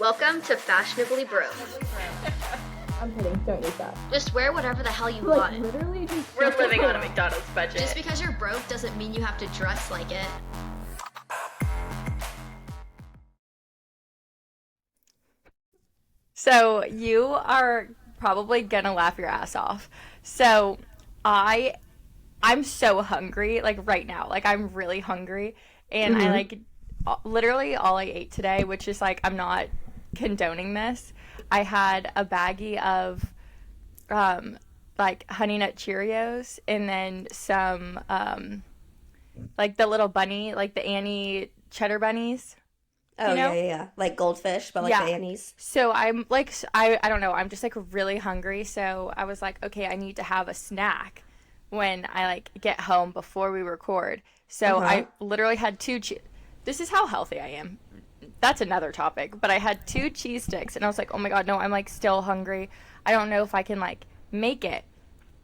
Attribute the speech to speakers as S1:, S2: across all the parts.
S1: Welcome to Fashionably Broke.
S2: I'm kidding, don't use that.
S1: Just wear whatever the hell you
S2: Like,
S1: want.
S2: literally just...
S3: We're living on a McDonald's budget.
S1: Just because you're broke doesn't mean you have to dress like it.
S3: So you are probably gonna laugh your ass off. So I'm so hungry, like right now. Like I'm really hungry. And I like literally all I ate today, which is like I'm not condoning this. I had a baggie of like Honey Nut Cheerios and then some like the little bunny, like the Annie cheddar bunnies.
S4: Oh,
S3: You know?
S4: yeah. Like goldfish, but like
S3: Yeah.
S4: the Annie's.
S3: So I'm like, I don't know, I'm just like really hungry. So I was like, okay, I need to have a snack when I like get home before we record. So I literally had this is how healthy I am. That's another topic, but I had 2 cheese sticks and I was like, oh my God, no, I'm like still hungry. I don't know if I can like make it.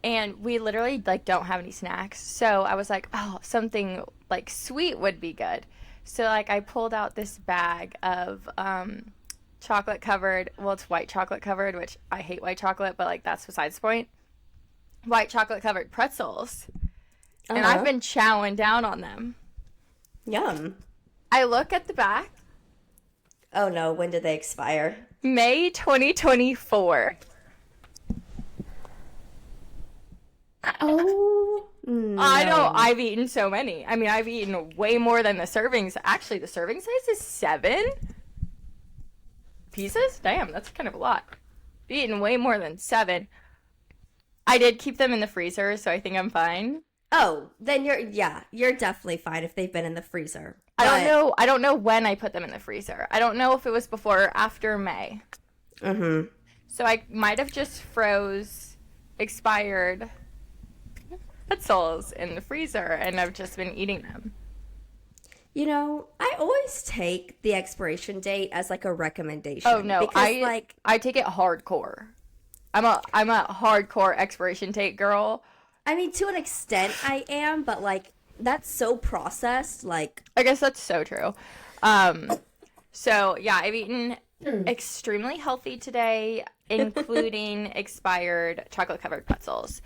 S3: And we literally like don't have any snacks. So I was like, oh, something like sweet would be good. So like I pulled out this bag of chocolate covered, well, it's white chocolate covered, which I hate white chocolate, but like that's besides the point. White chocolate covered pretzels. And I've been chowing down on them.
S4: Yum.
S3: I look at the back,
S4: Oh no, when did they expire?
S3: May 2024.
S4: Oh, no.
S3: I know, I've eaten so many. I mean, I've eaten way more than the servings. Actually, the serving size is 7 pieces? Damn, that's kind of a lot. I've eaten way more than 7. I did keep them in the freezer, so I think I'm fine.
S4: Oh, then you're definitely fine if they've been in the freezer.
S3: I don't know when I put them in the freezer. I don't know if it was before or after May. So I might have just froze expired pretzels in the freezer and I've just been eating them.
S4: You know, I always take the expiration date as like a recommendation.
S3: Oh no,
S4: because
S3: I take it hardcore. I'm a hardcore expiration date girl.
S4: I mean, to an extent I am, but like that's so processed, like
S3: I guess that's so true. So yeah, I've eaten extremely healthy today, including expired chocolate covered pretzels.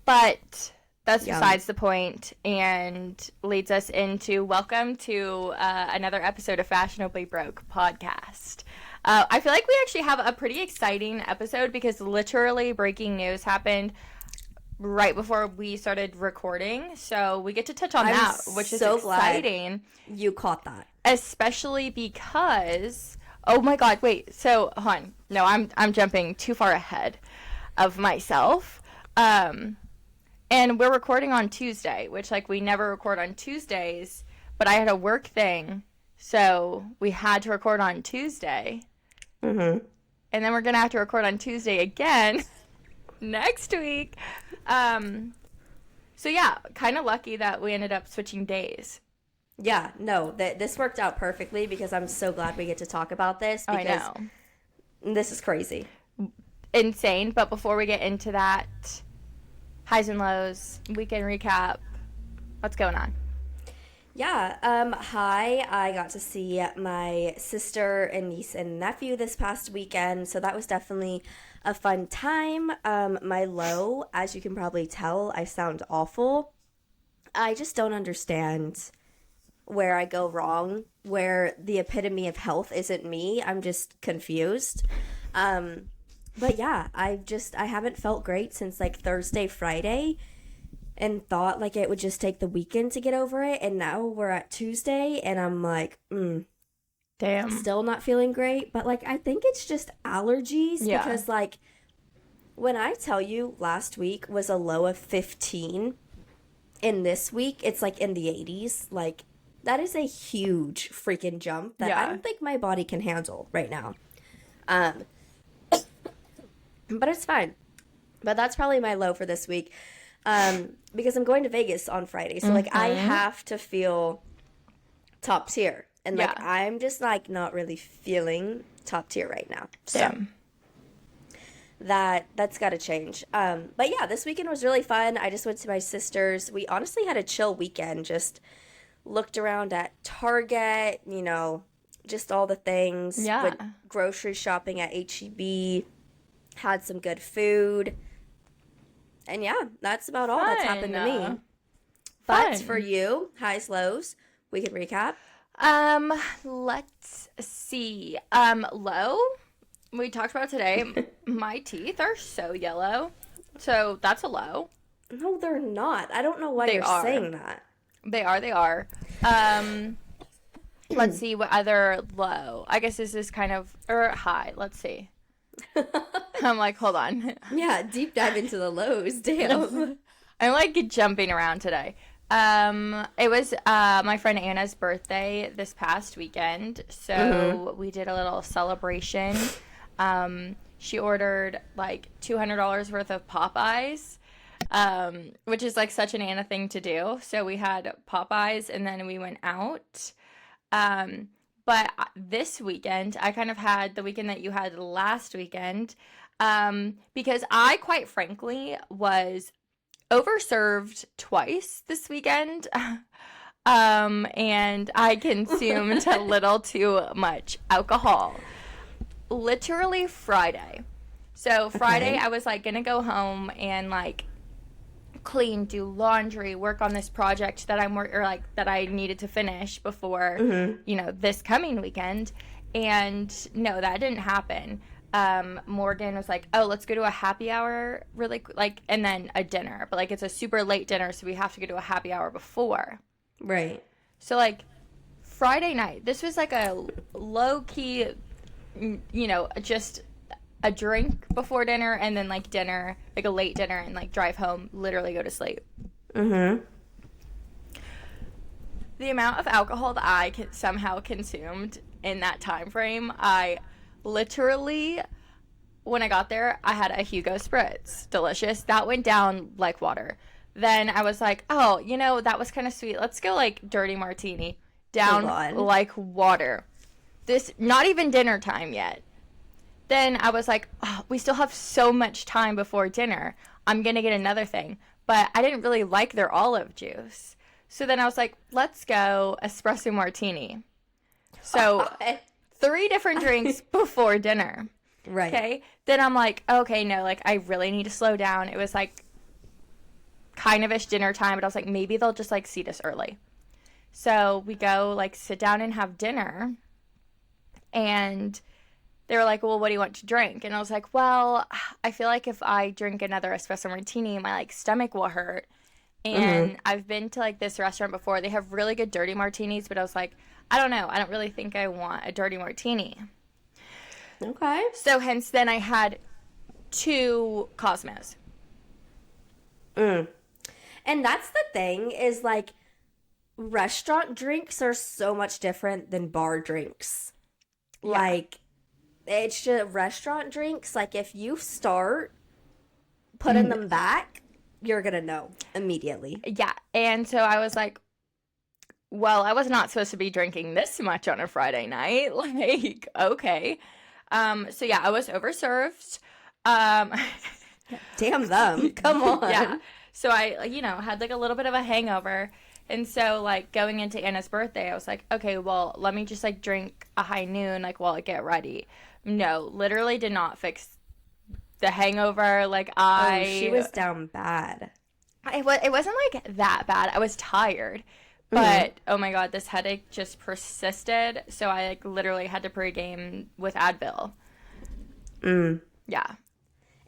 S3: But that's besides the point and leads us into welcome to another episode of Fashionably Broke podcast. I feel like we actually have a pretty exciting episode because literally breaking news happened right before we started recording. So we get to touch on that, which is
S4: so
S3: exciting.
S4: glad you caught that.
S3: Especially because, oh my God, wait, so, hon, no, I'm jumping too far ahead of myself. And we're recording on Tuesday, which, like, we never record on Tuesdays, but I had a work thing, so we had to record on Tuesday. And then we're going to have to record on Tuesday again next week. So, yeah, kind of lucky that we ended up switching days.
S4: Yeah, no, this worked out perfectly because I'm so glad we get to talk about this because
S3: I know.
S4: This is crazy.
S3: Insane, but before we get into that, highs and lows, weekend recap, what's going on?
S4: Yeah, hi, I got to see my sister and niece and nephew this past weekend, so that was definitely a fun time. My low, as you can probably tell, I sound awful. I just don't understand where I go wrong, where the epitome of health isn't me. I'm just confused. But yeah, I haven't felt great since like Thursday, Friday, and thought like it would just take the weekend to get over it. And now we're at Tuesday and I'm like,
S3: Damn.
S4: Still not feeling great. But like, I think it's just allergies because like when I tell you last week was a low of 15 and this week it's like in the 80s, like that is a huge freaking jump that I don't think my body can handle right now. But it's fine. But that's probably my low for this week. Because I'm going to Vegas on Friday. So, like, I have to feel top tier. And, like, I'm just, like, not really feeling top tier right now. So, that's got to change. But, yeah, this weekend was really fun. I just went to my sister's. We honestly had a chill weekend. Just looked around at Target, you know, just all the things.
S3: Yeah.
S4: Went grocery shopping at H-E-B, had some good food. And yeah, that's about all that's happened to me. But for you, highs, lows, we can recap.
S3: Let's see. Low, we talked about today. My teeth are so yellow. So that's a low.
S4: No, they're not. I don't know why you're saying that.
S3: They are. Let's see what other low. I guess this is kind of, or high. Let's see. I'm like, hold on.
S4: Yeah, deep dive into the lows. Damn.
S3: I'm like jumping around today. It was my friend Anna's birthday this past weekend, so we did a little celebration. She ordered like $200 worth of Popeyes, which is like such an Anna thing to do. So we had Popeyes and then we went out. But this weekend, I kind of had the weekend that you had last weekend, because I quite frankly was overserved twice this weekend. And I consumed a little too much alcohol. Literally Friday. So Friday, I was like gonna go home and like clean, do laundry, work on this project that that I needed to finish before, this coming weekend. And no, that didn't happen. Morgan was like, oh, let's go to a happy hour and then a dinner, but like it's a super late dinner, so we have to go to a happy hour before.
S4: Right.
S3: So like Friday night, this was like a low key, just a drink before dinner and then like dinner, like a late dinner, and like drive home, literally go to sleep. The amount of alcohol that I somehow consumed in that time frame, I literally, when I got there, I had a Hugo Spritz. Delicious. That went down like water. Then I was like, oh, that was kind of sweet. Let's go like dirty martini. Down like water. This, not even dinner time yet. Then I was like, oh, we still have so much time before dinner. I'm going to get another thing. But I didn't really like their olive juice. So then I was like, let's go espresso martini. So 3 different drinks before dinner.
S4: Right.
S3: Okay. Then I'm like, okay, no, like I really need to slow down. It was like kind of ish dinner time, but I was like, maybe they'll just like seat us early. So we go like sit down and have dinner. And they were like, well, what do you want to drink? And I was like, well, I feel like if I drink another espresso martini, my like stomach will hurt. And I've been to like this restaurant before. They have really good dirty martinis, but I was like, I don't know. I don't really think I want a dirty martini.
S4: Okay.
S3: So hence then I had 2 Cosmos.
S4: And that's the thing is like restaurant drinks are so much different than bar drinks. Yeah. Like it's just restaurant drinks. Like if you start putting them back, you're going to know immediately.
S3: Yeah. And so I was like, well, I was not supposed to be drinking this much on a Friday night. Like, okay. So yeah, I was overserved.
S4: Damn them. Come on.
S3: Yeah. So I, had like a little bit of a hangover. And so like going into Anna's birthday, I was like, okay, well, let me just like drink a high noon, like while I get ready. No, literally did not fix the hangover. Like
S4: she was down bad.
S3: It wasn't like that bad. I was tired. But, oh my God, this headache just persisted. So I like literally had to pregame with Advil. Yeah.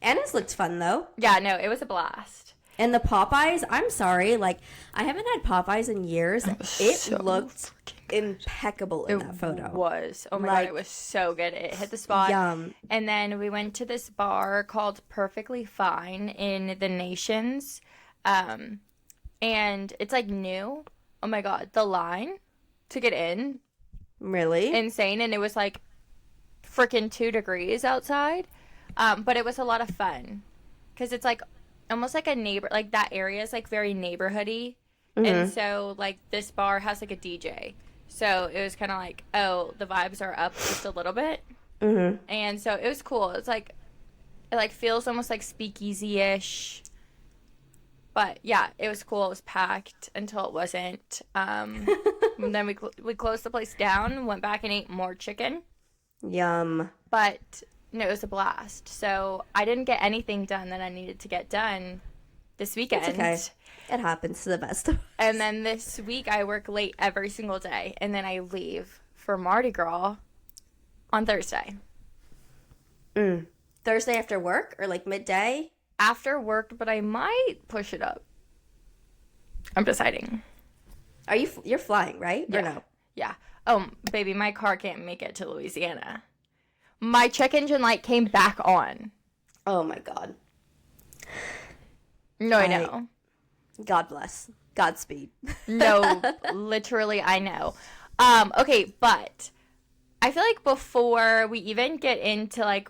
S4: Anna's looked fun though.
S3: Yeah, no, it was a blast.
S4: And the Popeyes, I'm sorry, like I haven't had Popeyes in years. It looked impeccable in that photo.
S3: It was. Oh my God, it was so good. It hit the spot.
S4: Yum.
S3: And then we went to this bar called Perfectly Fine in the Nations. And it's like new. Oh my God, the line to get in.
S4: Really?
S3: Insane. And it was like freaking 2 degrees outside. But it was a lot of fun. Because it's like almost like a neighbor, like that area is like very neighborhoody. And so like this bar has like a DJ. So it was kind of like, oh, the vibes are up just a little bit. And so it was cool. It's like, it like feels almost like speakeasy-ish. But yeah, it was cool. It was packed until it wasn't. And then we closed the place down, went back and ate more chicken.
S4: Yum.
S3: But no, it was a blast. So I didn't get anything done that I needed to get done this weekend.
S4: It's okay. It happens to the best of us.
S3: And then this week I work late every single day. And then I leave for Mardi Gras on Thursday.
S4: Thursday after work or like midday?
S3: After work, but I might push it up. I'm deciding.
S4: You're flying, right?
S3: Yeah.
S4: Or no?
S3: Yeah. Oh, baby, my car can't make it to Louisiana. My check engine light came back on.
S4: Oh my God.
S3: No, I know.
S4: God bless. Godspeed.
S3: No, literally, I know. Okay, but I feel like before we even get into like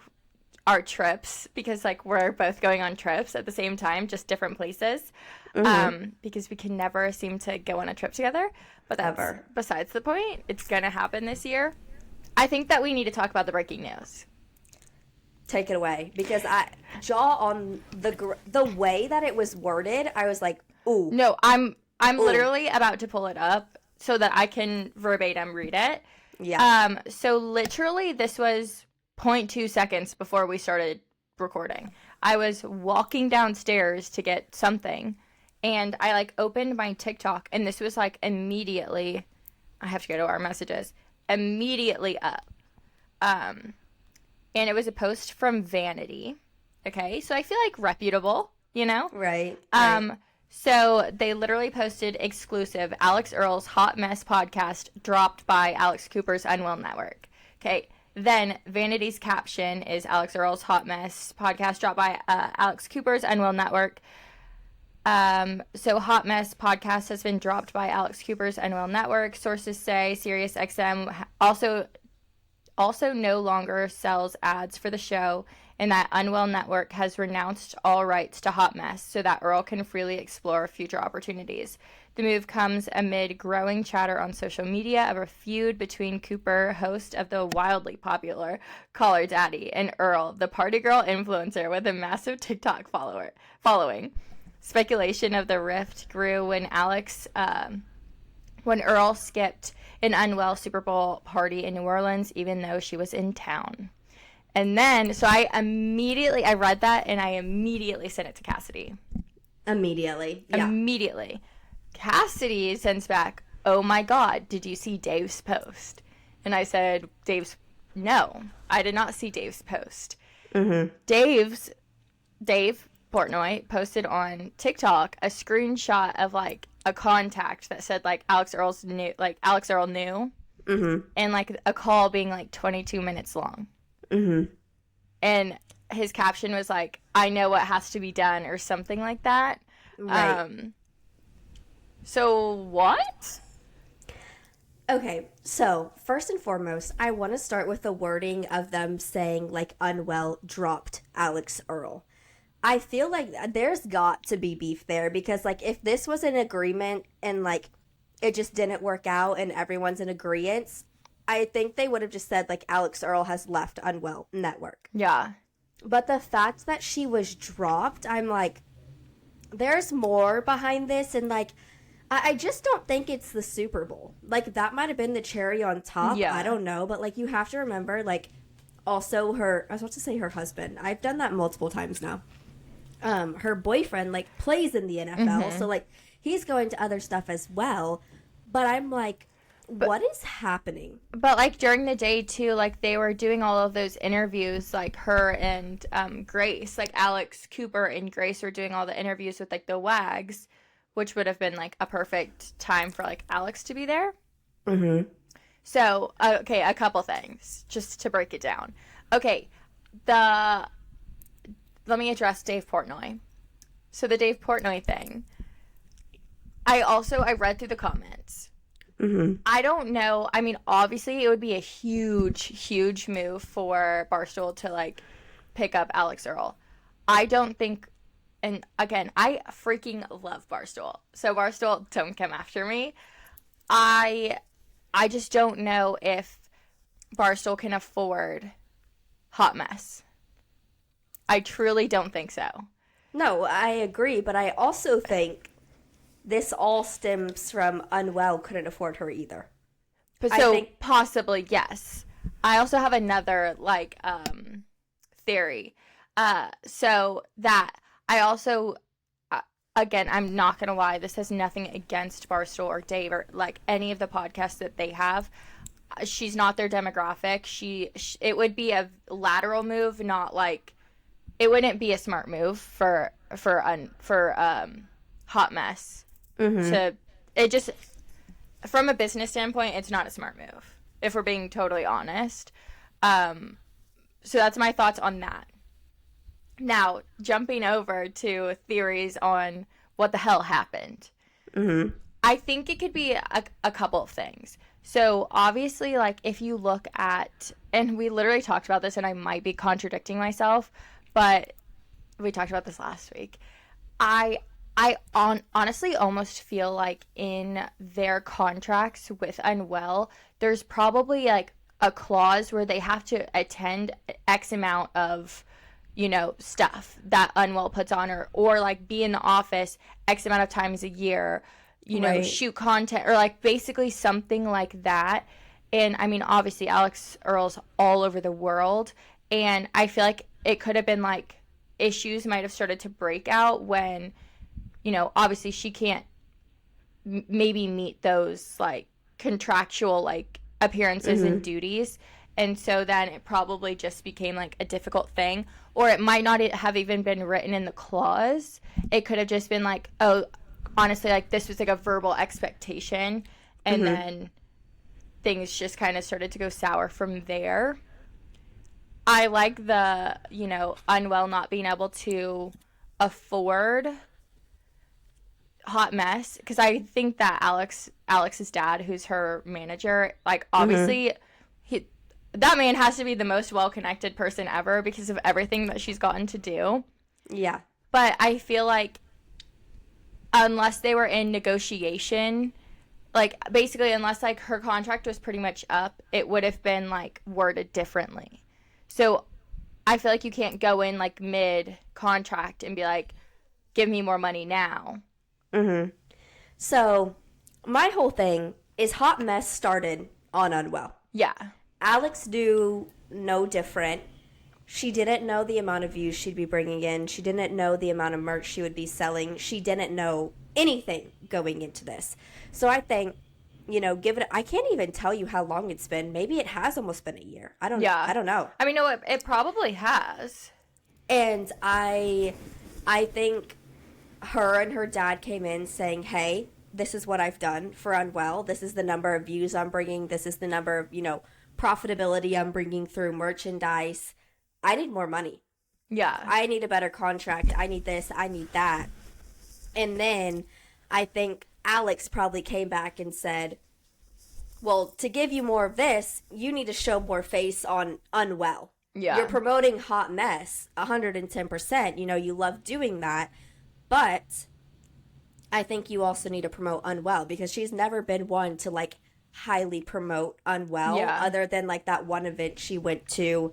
S3: our trips, because like we're both going on trips at the same time, just different places, because we can never seem to go on a trip together. But that's besides the point. It's gonna happen this year. I think that we need to talk about the breaking news.
S4: Take it away, because jaw on the way that it was worded, I was like, ooh.
S3: No, I'm literally about to pull it up so that I can verbatim read it.
S4: Yeah.
S3: So literally this was 0.2 seconds before we started recording. I was walking downstairs to get something, and I like opened my TikTok, and this was like immediately, I have to go to our messages, immediately up. And it was a post from Vanity. Okay, so I feel like reputable, you know?
S4: Right.
S3: So they literally posted exclusive Alix Earle's Hot Mess podcast dropped by Alex Cooper's Unwell Network. Okay. Then Vanity's caption is Alix Earle's Hot Mess podcast dropped by Alex Cooper's Unwell Network. So Hot Mess podcast has been dropped by Alex Cooper's Unwell Network. Sources say SiriusXM also no longer sells ads for the show, and that Unwell Network has renounced all rights to Hot Mess so that Earle can freely explore future opportunities. The move comes amid growing chatter on social media of a feud between Cooper, host of the wildly popular Call Her Daddy, and Earle, the party girl influencer with a massive TikTok following. Speculation of the rift grew when Earle skipped an Unwell Super Bowl party in New Orleans, even though she was in town. And then, so I read that and I immediately sent it to Kassidy.
S4: Immediately. Yeah.
S3: Immediately. Kassidy sends back, "Oh my God, did you see Dave's post?" And I said, no, I did not see Dave's post. Mm-hmm. Dave Portnoy posted on TikTok a screenshot of like a contact that said like Alix Earle knew, mm-hmm. and like a call being like 22 minutes long. Mm-hmm. And his caption was like, "I know what has to be done," or something like that. Right. So what?
S4: Okay, so first and foremost, I want to start with the wording of them saying like Unwell dropped Alix Earle. I feel like there's got to be beef there, because like if this was an agreement and like it just didn't work out and everyone's in agreement, I think they would have just said like Alix Earle has left Unwell Network.
S3: Yeah.
S4: But the fact that she was dropped, I'm like, there's more behind this, and like I just don't think it's the Super Bowl. Like that might have been the cherry on top. Yeah. I don't know, but like you have to remember like also I was about to say her husband. I've done that multiple times now. Her boyfriend like plays in the NFL, mm-hmm. so like he's going to other stuff as well. But I'm like, what is happening?
S3: But like during the day too, like they were doing all of those interviews, like her and Grace, like Alex Cooper and Grace were doing all the interviews with like the WAGs, which would have been like a perfect time for like Alex to be there. Mm-hmm. So okay, a couple things just to break it down. Okay, let me address Dave Portnoy. So the Dave Portnoy thing, I read through the comments. Mm-hmm. I don't know. I mean, obviously, it would be a huge, huge move for Barstool to, like, pick up Alix Earle. I don't think, and again, I freaking love Barstool. So, Barstool, don't come after me. I just don't know if Barstool can afford Hot Mess. I truly don't think so.
S4: No, I agree, but I also think this all stems from Unwell couldn't afford her either.
S3: But so possibly, yes. I also have another theory. So that I also again, I'm not gonna lie, this has nothing against Barstool or Dave or like any of the podcasts that they have. She's not their demographic. It would be a lateral move, not like it wouldn't be a smart move for Hot Mess. Mm-hmm. It just from a business standpoint, it's not a smart move if we're being totally honest. So that's my thoughts on that. Now, jumping over to theories on what the hell happened. Mm-hmm. I think it could be a couple of things. So, obviously, like, if you look at, and we literally talked about this, and I might be contradicting myself, but we talked about this last week. I honestly almost feel like in their contracts with Unwell, there's probably, like, a clause where they have to attend X amount of stuff that Unwell puts on her, or like be in the office X amount of times a year, right. Shoot content, or like basically something like that. And I mean, obviously Alix Earle's all over the world, and I feel like it could have been like issues might have started to break out when, obviously she can't maybe meet those like contractual like appearances mm-hmm. and duties. And so then it probably just became like a difficult thing, or it might not have even been written in the clause. It could have just been like, oh, honestly, like this was like a verbal expectation, and mm-hmm. then things just kind of started to go sour from there. I like the, Unwell not being able to afford Hot Mess, because I think that Alix's dad, who's her manager, like obviously mm-hmm. That man has to be the most well-connected person ever because of everything that she's gotten to do.
S4: Yeah.
S3: But I feel like unless they were in negotiation, like basically unless like her contract was pretty much up, it would have been like worded differently. So I feel like you can't go in like mid-contract and be like, give me more money now.
S4: Mm-hmm. So my whole thing is Hot Mess started on Unwell.
S3: Yeah.
S4: Alix knew no different. She didn't know the amount of views she'd be bringing in. She didn't know the amount of merch she would be selling. She didn't know anything going into this. So I think, I can't even tell you how long it's been. Maybe it has almost been a year. I don't know.
S3: I mean, no, it probably has.
S4: And I think her and her dad came in saying, hey, this is what I've done for Unwell. This is the number of views I'm bringing. This is the number of, profitability I'm bringing through merchandise. I need more money.
S3: Yeah.
S4: I need a better contract. I need this. I need that. And then I think Alix probably came back and said, well, to give you more of this, you need to show more face on Unwell.
S3: Yeah.
S4: You're promoting Hot Mess 110%. You love doing that. But I think you also need to promote Unwell, because she's never been one to like highly promote Unwell, other than like that one event she went to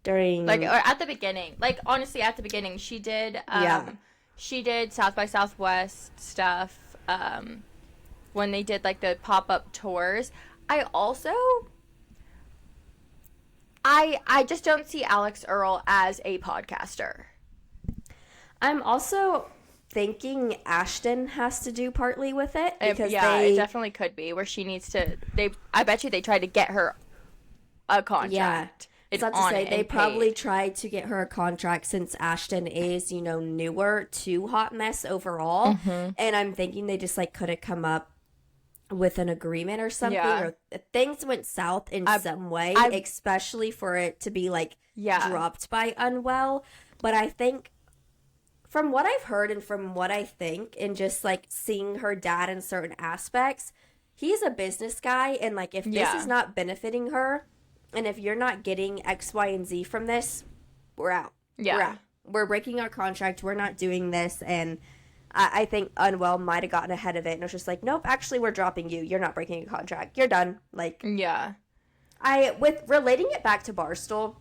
S4: during
S3: like, or at the beginning, like honestly at the beginning she did South by Southwest stuff when they did like the pop-up tours. I just don't see Alix Earle as a podcaster.
S4: I'm also thinking Ashton has to do partly with it, because
S3: it definitely could be where she needs to. I bet you they tried to get her a contract.
S4: Yeah, it's not to say they probably tried to get her a contract, since Ashton is newer to Hot Mess overall, mm-hmm. and I'm thinking they just like couldn't come up with an agreement or something, or things went south in some way, especially for it to be like dropped by Unwell. But I think, from what I've heard and from what I think, and just like seeing her dad in certain aspects, he's a business guy, and like if this is not benefiting her, and if you're not getting X, Y, and Z from this, we're out.
S3: Yeah.
S4: We're out. We're breaking our contract. We're not doing this. And I think Unwell might have gotten ahead of it and was just like, nope, actually we're dropping you. You're not breaking a contract. You're done. Like,
S3: yeah.
S4: With relating it back to Barstool,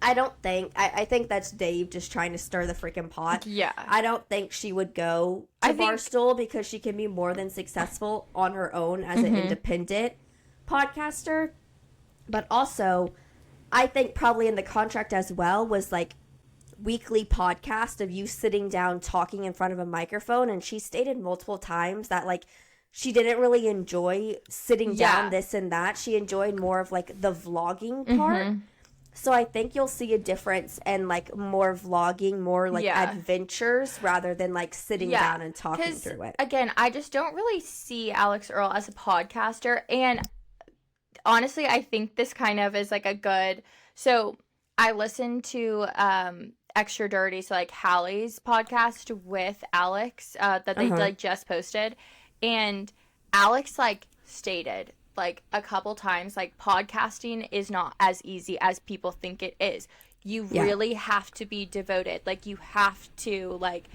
S4: I don't think, I think that's Dave just trying to stir the freaking pot.
S3: Yeah.
S4: I don't think she would go to Barstool because she can be more than successful on her own as an independent podcaster. But also, I think probably in the contract as well was like weekly podcast of you sitting down talking in front of a microphone. And she stated multiple times that like she didn't really enjoy sitting down, this and that. She enjoyed more of like the vlogging part. So I think you'll see a difference in like more vlogging, more like adventures rather than like sitting down and talking through it.
S3: Again, I just don't really see Alix Earle as a podcaster. And honestly, I think this kind of is like a good. So I listened to Extra Dirty, so like Hallie's podcast with Alix that they like just posted, and Alix like stated like a couple times like podcasting is not as easy as people think it is. You really have to be devoted. Like you have to like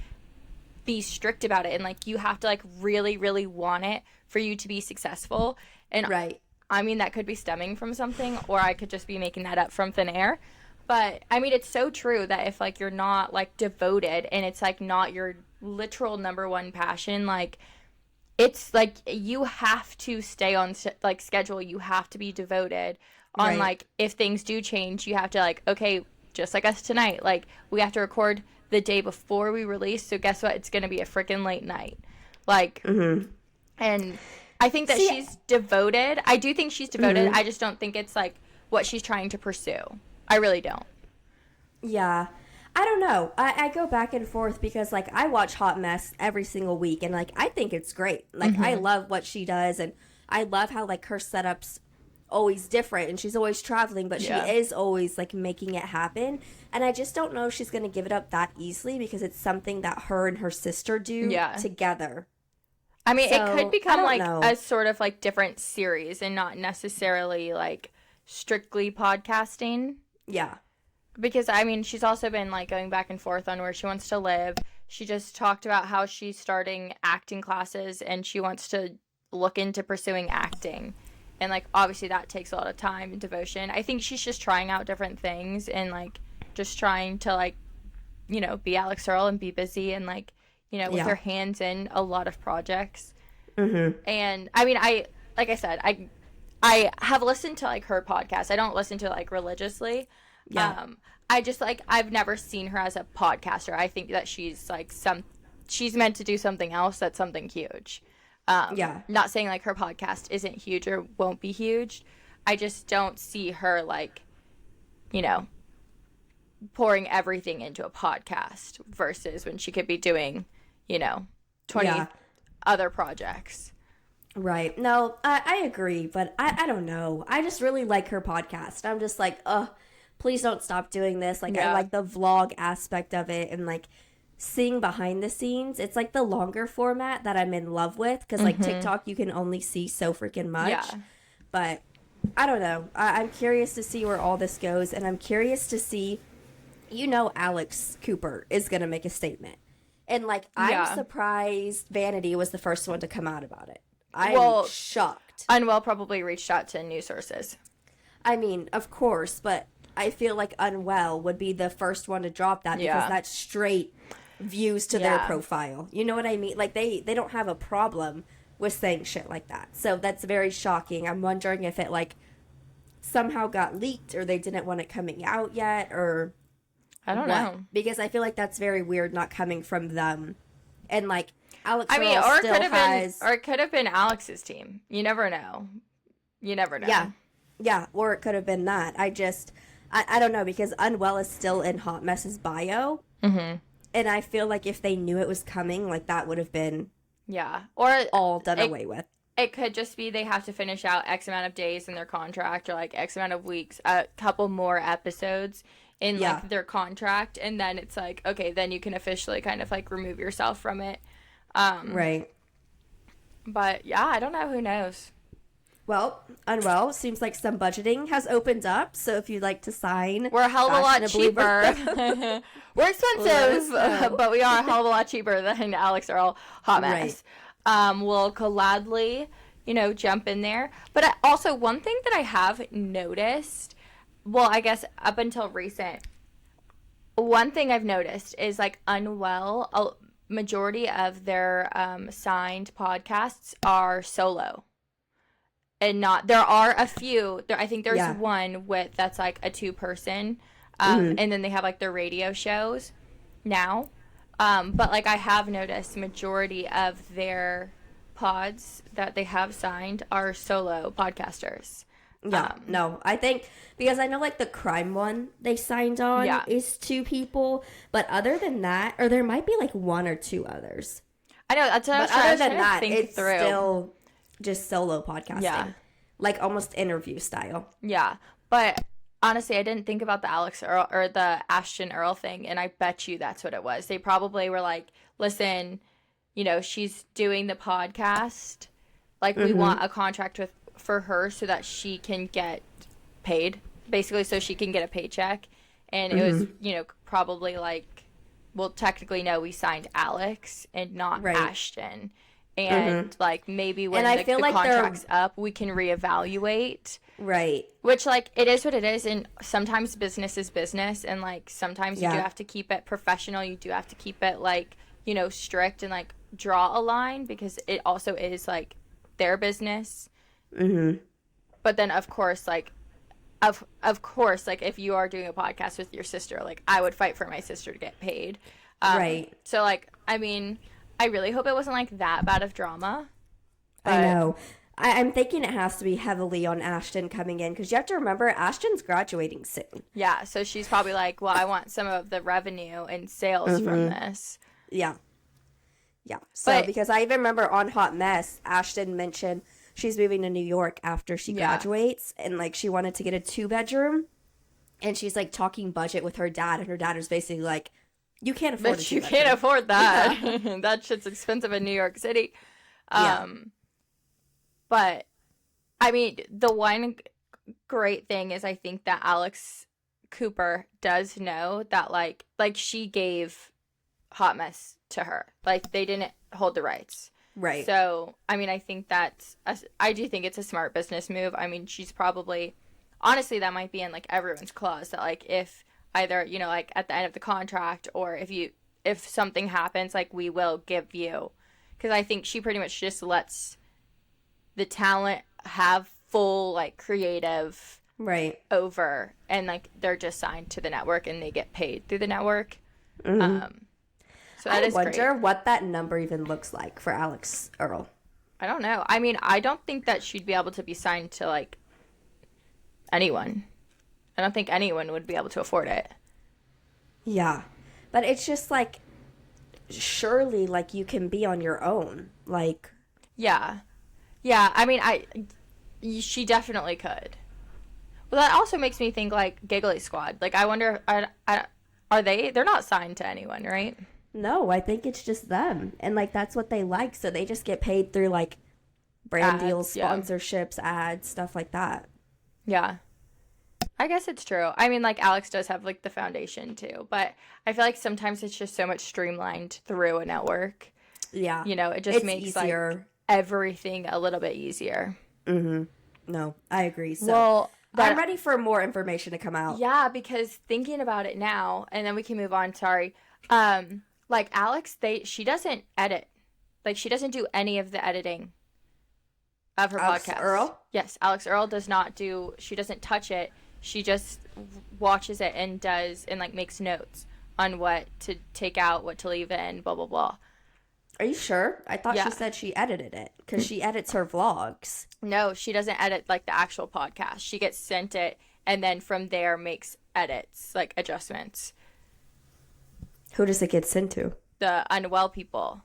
S3: be strict about it, and like you have to like really really want it for you to be successful. And I mean that could be stemming from something, or I could just be making that up from thin air. But I mean it's so true that if like you're not like devoted and it's like not your literal number one passion, like it's like you have to stay on like schedule. You have to be devoted on like if things do change, you have to like, okay, just like us tonight, like we have to record the day before we release. So guess what? It's going to be a freaking late night. Like, and I think that she's devoted. I do think she's devoted. I just don't think it's like what she's trying to pursue. I really don't.
S4: Yeah. I don't know. I go back and forth because, like, I watch Hot Mess every single week, and, like, I think it's great. Like, I love what she does, and I love how, like, her setup's always different, and she's always traveling, but she is always, like, making it happen. And I just don't know if she's going to give it up that easily because it's something that her and her sister do together.
S3: I mean, it could become, like, a sort of, like, different series and not necessarily, like, strictly podcasting.
S4: Yeah.
S3: Because, I mean, she's also been, like, going back and forth on where she wants to live. She just talked about how she's starting acting classes and she wants to look into pursuing acting. And, like, obviously that takes a lot of time and devotion. I think she's just trying out different things and, like, just trying to, like, you know, be Alix Earle and be busy and, like, you know, with her hands in a lot of projects. And, I mean, like I said, I have listened to, like, her podcast. I don't listen to it, like, religiously. I just like I've never seen her as a podcaster. I think that she's like she's meant to do something else that's something huge. Not saying like her podcast isn't huge or won't be huge. I just don't see her like, you know, pouring everything into a podcast versus when she could be doing, you know, 20 other projects.
S4: Right. No, I agree, but I don't know. I just really like her podcast. I'm just like, please don't stop doing this. Like, I like the vlog aspect of it and, like, seeing behind the scenes. It's, like, the longer format that I'm in love with because, like, TikTok, you can only see so freaking much. Yeah. But I don't know. I'm curious to see where all this goes, and I'm curious to see, you know, Alex Cooper is going to make a statement. And, like, I'm surprised Vanity was the first one to come out about it. I'm shocked.
S3: Unwell probably reached out to news sources.
S4: I mean, of course, but I feel like Unwell would be the first one to drop that because that's straight views to their profile. You know what I mean? Like, they don't have a problem with saying shit like that. So that's very shocking. I'm wondering if it, like, somehow got leaked or they didn't want it coming out yet or
S3: I don't know.
S4: Because I feel like that's very weird not coming from them. And, like, Alix Earle
S3: or
S4: still has...
S3: or it could have been Alix's team. You never know. You never know.
S4: Yeah, or it could have been that. I don't know, because Unwell is still in Hot Mess's bio. And I feel like if they knew it was coming, like, that would have been
S3: or
S4: all done away with.
S3: It could just be they have to finish out X amount of days in their contract or, like, X amount of weeks, a couple more episodes in, like, their contract. And then it's like, okay, then you can officially kind of, like, remove yourself from it.
S4: Right.
S3: But, yeah, I don't know. Who knows?
S4: Well, Unwell, seems like some budgeting has opened up, so if you'd like to sign...
S3: We're a hell of a lot cheaper. We're expensive, but we are a hell of a lot cheaper than Alix Earle Hot Mess. Right. We'll gladly, you know, jump in there. But also, one thing that I have noticed, well, I guess up until recent, one thing I've noticed is like Unwell, a majority of their signed podcasts are solo. And not, there are a few, I think there's one that's like a 2-person, and then they have like their radio shows now. But like I have noticed majority of their pods that they have signed are solo podcasters.
S4: Yeah, no, I think, because I know like the crime one they signed on is 2 people, but other than that, or there might be like 1 or 2 others.
S3: I know, that's what
S4: but other than that, it's still just solo podcasting, like almost interview style.
S3: Yeah, but honestly, I didn't think about the Alix Earle or the Ashton Earle thing, and I bet you that's what it was. They probably were like, listen, you know, she's doing the podcast, like we want a contract for her so that she can get paid, basically, so she can get a paycheck. And it was, you know, probably like, well, technically, no, we signed Alix and not Ashton. And like maybe when the contract's up, we can reevaluate.
S4: Right.
S3: Which, like, it is what it is. And sometimes business is business. And like sometimes you do have to keep it professional. You do have to keep it like, you know, strict and like draw a line, because it also is like their business. But then of course, like of course, like if you are doing a podcast with your sister, like I would fight for my sister to get paid. Right. So like, I mean, I really hope it wasn't like that bad of drama.
S4: I know. I'm thinking it has to be heavily on Ashton coming in, because you have to remember Ashton's graduating soon.
S3: Yeah, so she's probably like, well, I want some of the revenue and sales from this.
S4: Yeah. Yeah. So because I even remember on Hot Mess, Ashton mentioned she's moving to New York after she graduates, and like she wanted to get a 2-bedroom, and she's like talking budget with her dad, and her dad is basically like, you can't afford
S3: it. You can't afford that. That shit's expensive in New York City. But I mean, the one great thing is I think that Alex Cooper does know that like she gave Hot Mess to her. Like they didn't hold the rights. Right. So, I mean, I think I do think it's a smart business move. I mean, she's probably, honestly, that might be in like everyone's clause that like if either, you know, like at the end of the contract, or if something happens, like we will give you, because I think she pretty much just lets the talent have full like creative over, and like they're just signed to the network and they get paid through the network. So I wonder
S4: what that number even looks like for Alix Earle.
S3: I don't know. I mean, I don't think that she'd be able to be signed to like anyone. I don't think anyone would be able to afford it.
S4: Yeah. But it's just like, surely like you can be on your own. Like,
S3: yeah. Yeah. I mean, she definitely could. Well, that also makes me think like Giggly Squad. Like, I wonder, they're not signed to anyone, right?
S4: No, I think it's just them. And, like, that's what they like. So they just get paid through, like, brand deals, sponsorships, ads, stuff like that.
S3: Yeah. I guess it's true. I mean, like, Alix does have, like, the foundation, too. But I feel like sometimes it's just so much streamlined through a network. Yeah. You know, it just makes, easier. Like, everything a little bit easier.
S4: No, I agree. So, I'm ready for more information to come out.
S3: Yeah, because thinking about it now, and then we can move on, sorry. Like, Alix, she doesn't edit. Like, she doesn't do any of the editing of her podcast. Alix
S4: Earle?
S3: Yes, Alix Earle she doesn't touch it. She just watches it and like, makes notes on what to take out, what to leave in, blah, blah, blah.
S4: Are you sure? I thought she said she edited it, because she edits her vlogs.
S3: No, she doesn't edit, like, the actual podcast. She gets sent it, and then from there makes edits, like, adjustments.
S4: Who does it get sent to?
S3: The Unwell people.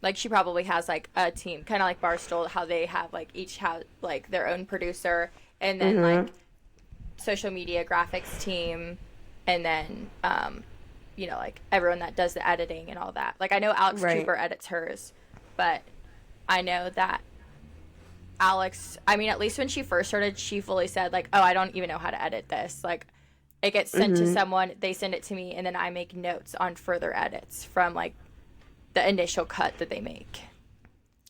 S3: Like, she probably has, like, a team. Kind of like Barstool, how they have, like, each have, like, their own producer. And then, like, social media graphics team. And then, you know, like, everyone that does the editing and all that. Like, I know Alix Cooper edits hers. But I know that Alix, I mean, at least when she first started, she fully said, like, oh, I don't even know how to edit this. Like, it gets sent to someone, they send it to me, and then I make notes on further edits from, like, the initial cut that they make.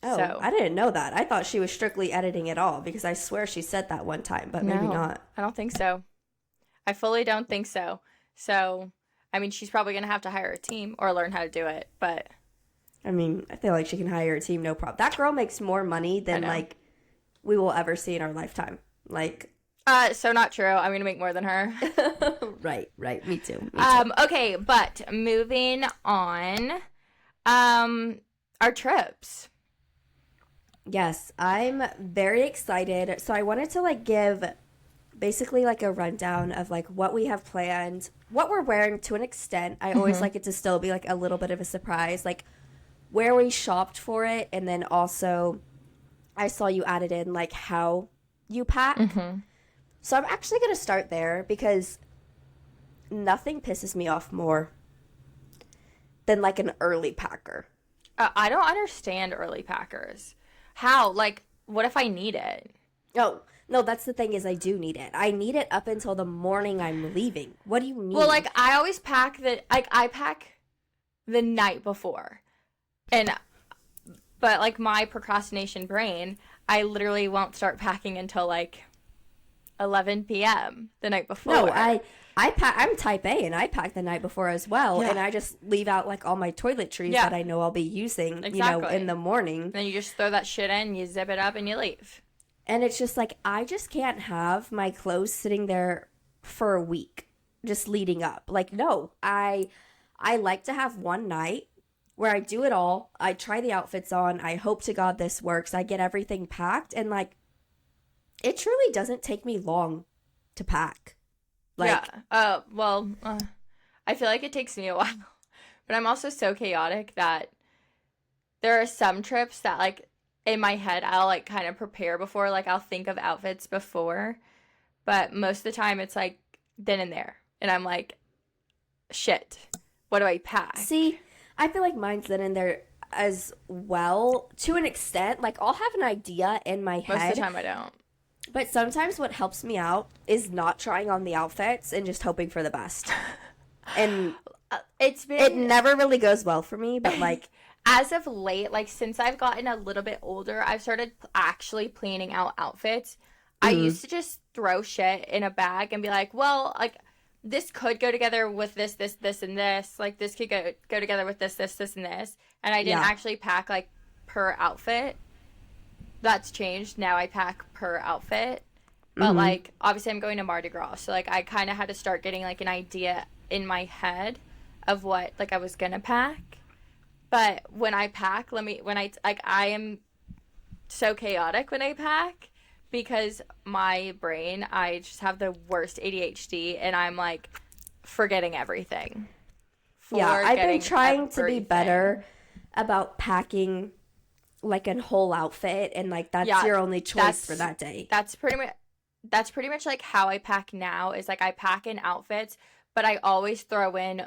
S4: Oh,
S3: So
S4: I didn't know that. I thought she was strictly editing it all because I swear she said that one time, but maybe
S3: no,
S4: not.
S3: I don't think so. I fully don't think so. So, I mean, she's probably going to have to hire a team or learn how to do it, but
S4: I mean, I feel like she can hire a team, no problem. That girl makes more money than,
S3: know.
S4: like, we will ever see in our lifetime. Like,
S3: so not true. I'm going to make more than her.
S4: right. Me too. Me too.
S3: Okay, but moving on, our trips.
S4: Yes, I'm very excited. So I wanted to, like, give basically, like, a rundown of, like, what we have planned, what we're wearing to an extent. I always like it to still be, like, a little bit of a surprise, like, where we shopped for it, and then also I saw you added in, like, how you pack. So I'm actually going to start there because nothing pisses me off more than, like, an early packer.
S3: I don't understand early packers. How? Like, what if I need it?
S4: Oh, no, that's the thing is I do need it. I need it up until the morning I'm leaving. What do you mean?
S3: Well, like, I always pack I pack the night before. But, like, my procrastination brain, I literally won't start packing until, like, 11 p.m. the night before.
S4: No, I'm type A and I pack the night before as well.
S3: Yeah.
S4: And I just leave out like all my toiletries that I know I'll be using,
S3: Exactly.
S4: in the morning.
S3: Then you just throw that shit in, you zip it up, and you leave.
S4: And it's just like, I just can't have my clothes sitting there for a week just leading up. Like, no, I like to have one night where I do it all. I try the outfits on. I hope to God this works. I get everything packed. And like, it truly doesn't take me long to pack. Like,
S3: yeah. I feel like it takes me a while. But I'm also so chaotic that there are some trips that, like, in my head, I'll, like, kind of prepare before. Like, I'll think of outfits before. But most of the time, it's, like, then and there. And I'm like, shit, what do I pack?
S4: See, I feel like mine's then and there as well, to an extent. Like, I'll have an idea in my head.
S3: Most of the time, I don't.
S4: But sometimes what helps me out is not trying on the outfits and just hoping for the best. And it never really goes well for me, but like
S3: as of late, like since I've gotten a little bit older, I've started actually planning out outfits. I used to just throw shit in a bag and be like, well, like this could go together with this, and this. Like this could go together with this, and this. And I didn't actually pack like per outfit. That's changed. Now I pack per outfit. But, like, obviously I'm going to Mardi Gras. So, like, I kind of had to start getting, like, an idea in my head of what, like, I was going to pack. But when I pack, I am so chaotic when I pack because my brain, I just have the worst ADHD and I'm, like, forgetting everything.
S4: I've been trying to be better about packing like a whole outfit and like that's your only choice for that day.
S3: That's pretty much like how I pack now is like I pack in outfits, but I always throw in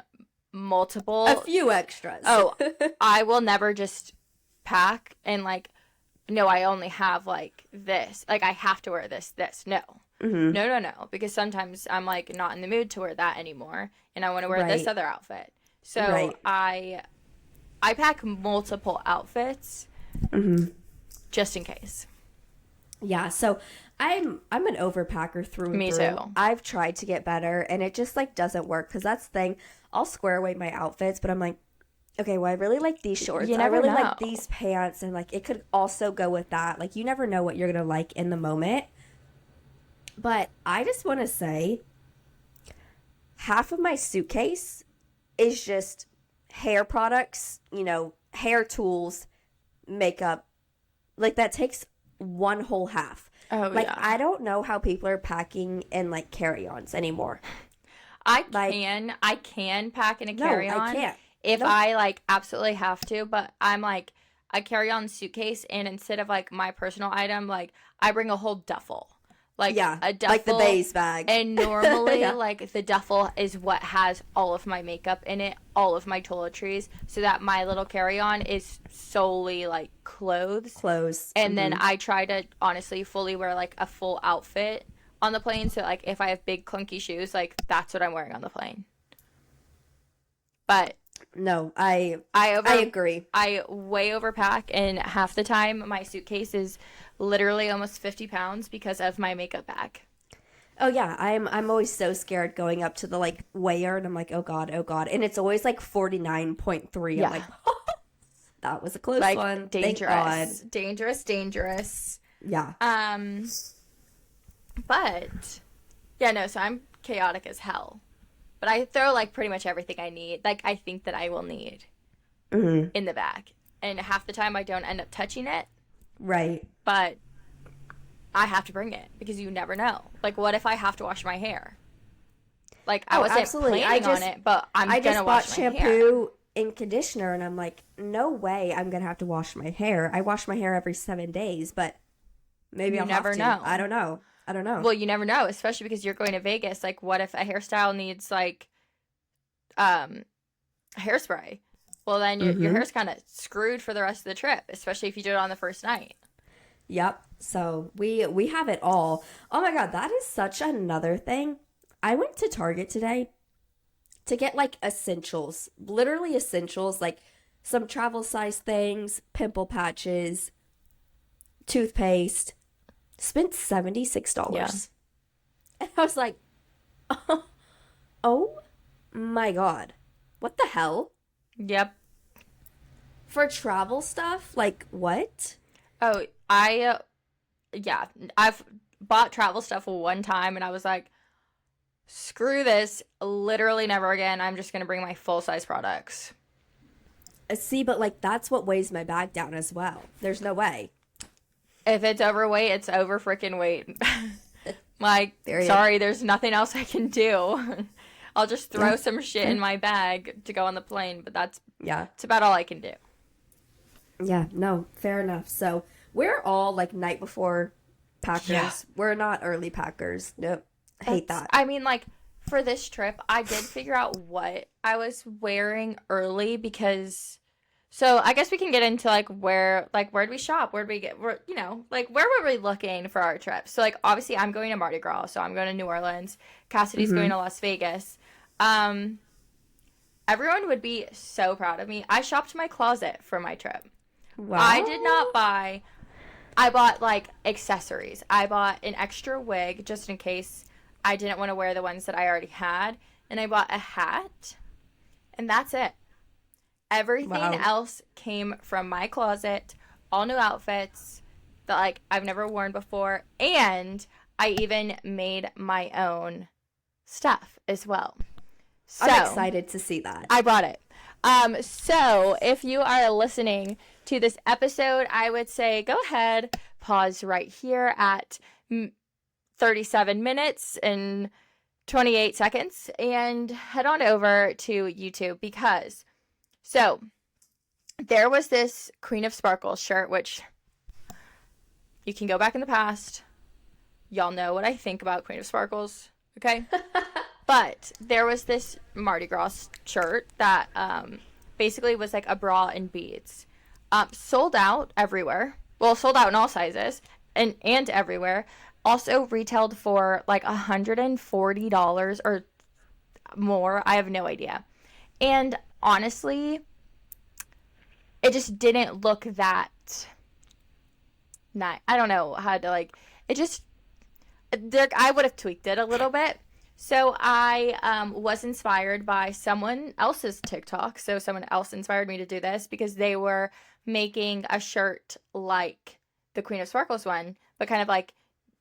S4: a few extras.
S3: Oh, I will never just pack and like, no, I only have like this. Like I have to wear this. No. No. Because sometimes I'm like not in the mood to wear that anymore and I want to wear this other outfit. So I pack multiple outfits. Just in case.
S4: Yeah, so I'm an overpacker through and
S3: Me
S4: through.
S3: too.
S4: I've tried to get better and it just like doesn't work because that's the thing. I'll square away my outfits, but I'm like, okay, well I really like these shorts.
S3: You never
S4: I really
S3: know.
S4: like these pants and like it could also go with that. Like you never know what you're gonna like in the moment. But I just want to say half of my suitcase is just hair products, hair tools, makeup. Like that takes one whole half.
S3: Oh,
S4: like
S3: yeah.
S4: I don't know how people are packing in like carry-ons anymore.
S3: I can pack in a carry-on.
S4: No, I can't.
S3: If I like absolutely have to, but I'm like a carry-on suitcase and instead of like my personal item, like I bring a whole duffel. Like a duffel.
S4: Like the base bag.
S3: And normally like the duffel is what has all of my makeup in it, all of my toiletries, so that my little carry-on is solely like clothes. And then I try to honestly fully wear like a full outfit on the plane. So like if I have big clunky shoes, like that's what I'm wearing on the plane. But
S4: No, I
S3: I
S4: agree.
S3: I way overpack, and half the time my suitcase is literally almost 50 pounds because of my makeup bag.
S4: Oh yeah, I'm always so scared going up to the like weigher, and I'm like, oh god, and it's always like 49.3.
S3: Yeah.
S4: I'm like, that was a close
S3: Like
S4: one. Thank God.
S3: dangerous.
S4: Yeah.
S3: But yeah, no. So I'm chaotic as hell, but I throw like pretty much everything I need. Like I think that I will need in the bag, and half the time I don't end up touching it.
S4: Right.
S3: But I have to bring it because you never know. Like, what if I have to wash my hair? Like, I wasn't planning on it, but I just bought
S4: shampoo and conditioner, and I'm like, no way I'm gonna have to wash my hair. I wash my hair every 7 days, but maybe I'll never know. I don't know.
S3: Well, you never know, especially because you're going to Vegas. Like, what if a hairstyle needs like hairspray? Well, then your hair's kind of screwed for the rest of the trip, especially if you do it on the first night.
S4: Yep. So we have it all. Oh my God, that is such another thing. I went to Target today to get like essentials, literally essentials, like some travel size things, pimple patches, toothpaste. Spent $76.
S3: Yeah.
S4: And I was like, oh my God, what the hell?
S3: Yep.
S4: For travel stuff? Like what?
S3: Oh, yeah, I've bought travel stuff one time, and I was like, screw this, literally never again. I'm just going to bring my full-size products.
S4: See, but like that's what weighs my bag down as well. There's no way.
S3: If it's overweight, it's over freaking weight. Like, sorry, there's nothing else I can do. I'll just throw some shit in my bag to go on the plane, but that's about all I can do.
S4: Yeah, no, fair enough. So we're all like night before packers. Yeah. We're not early packers. Nope. Hate that.
S3: I mean, like, for this trip, I did figure out what I was wearing early because... So I guess we can get into, like, where'd we shop? Where were we looking for our trip? So, like, obviously I'm going to Mardi Gras, so I'm going to New Orleans. Kassidy's going to Las Vegas. Everyone would be so proud of me. I shopped my closet for my trip. Wow. I bought, like, accessories. I bought an extra wig just in case I didn't want to wear the ones that I already had. And I bought a hat. And that's it. Everything else came from my closet. All new outfits that, like, I've never worn before. And I even made my own stuff as well. So,
S4: I'm excited to see that.
S3: I brought it. So if you are listening to this episode, I would say go ahead, pause right here at 37 minutes and 28 seconds and head on over to YouTube because so there was this Queen of Sparkles shirt, which you can go back in the past. Y'all know what I think about Queen of Sparkles, okay? But there was this Mardi Gras shirt that basically was like a bra and beads. Sold out everywhere. Well, sold out in all sizes and everywhere. Also retailed for like $140 or more. I have no idea. And honestly, it just didn't look that nice. I don't know how to like, it just, I would have tweaked it a little bit. So I was inspired by someone else's TikTok. So someone else inspired me to do this because they were making a shirt like the Queen of Sparkles one, but kind of like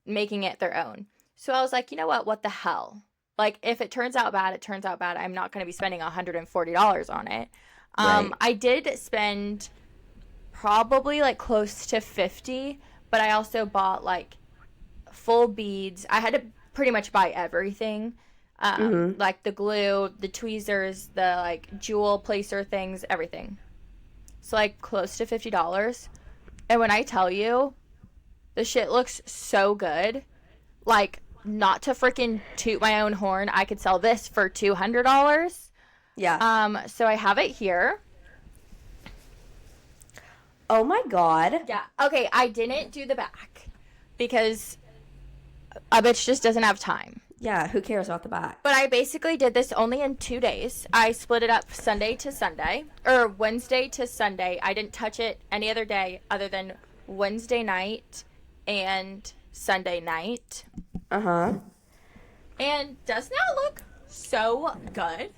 S3: making it their own. So I was like, you know what the hell? Like, if it turns out bad, it turns out bad. I'm not going to be spending $140 on it. Right. I did spend probably like close to $50, but I also bought like full beads. I had to pretty much buy everything, like the glue, the tweezers, the like jewel placer things, everything. So like close to $50. And when I tell you, the shit looks so good, like not to freaking toot my own horn, I could sell this for $200. Yeah. So I have it here.
S4: Oh my God.
S3: Yeah. Okay, I didn't do the back because a bitch just doesn't have time.
S4: Yeah, who cares about the back?
S3: But I basically did this only in 2 days. I split it up Sunday to Sunday, or Wednesday to Sunday. I didn't touch it any other day other than Wednesday night and Sunday night.
S4: Uh-huh.
S3: And does not look so good.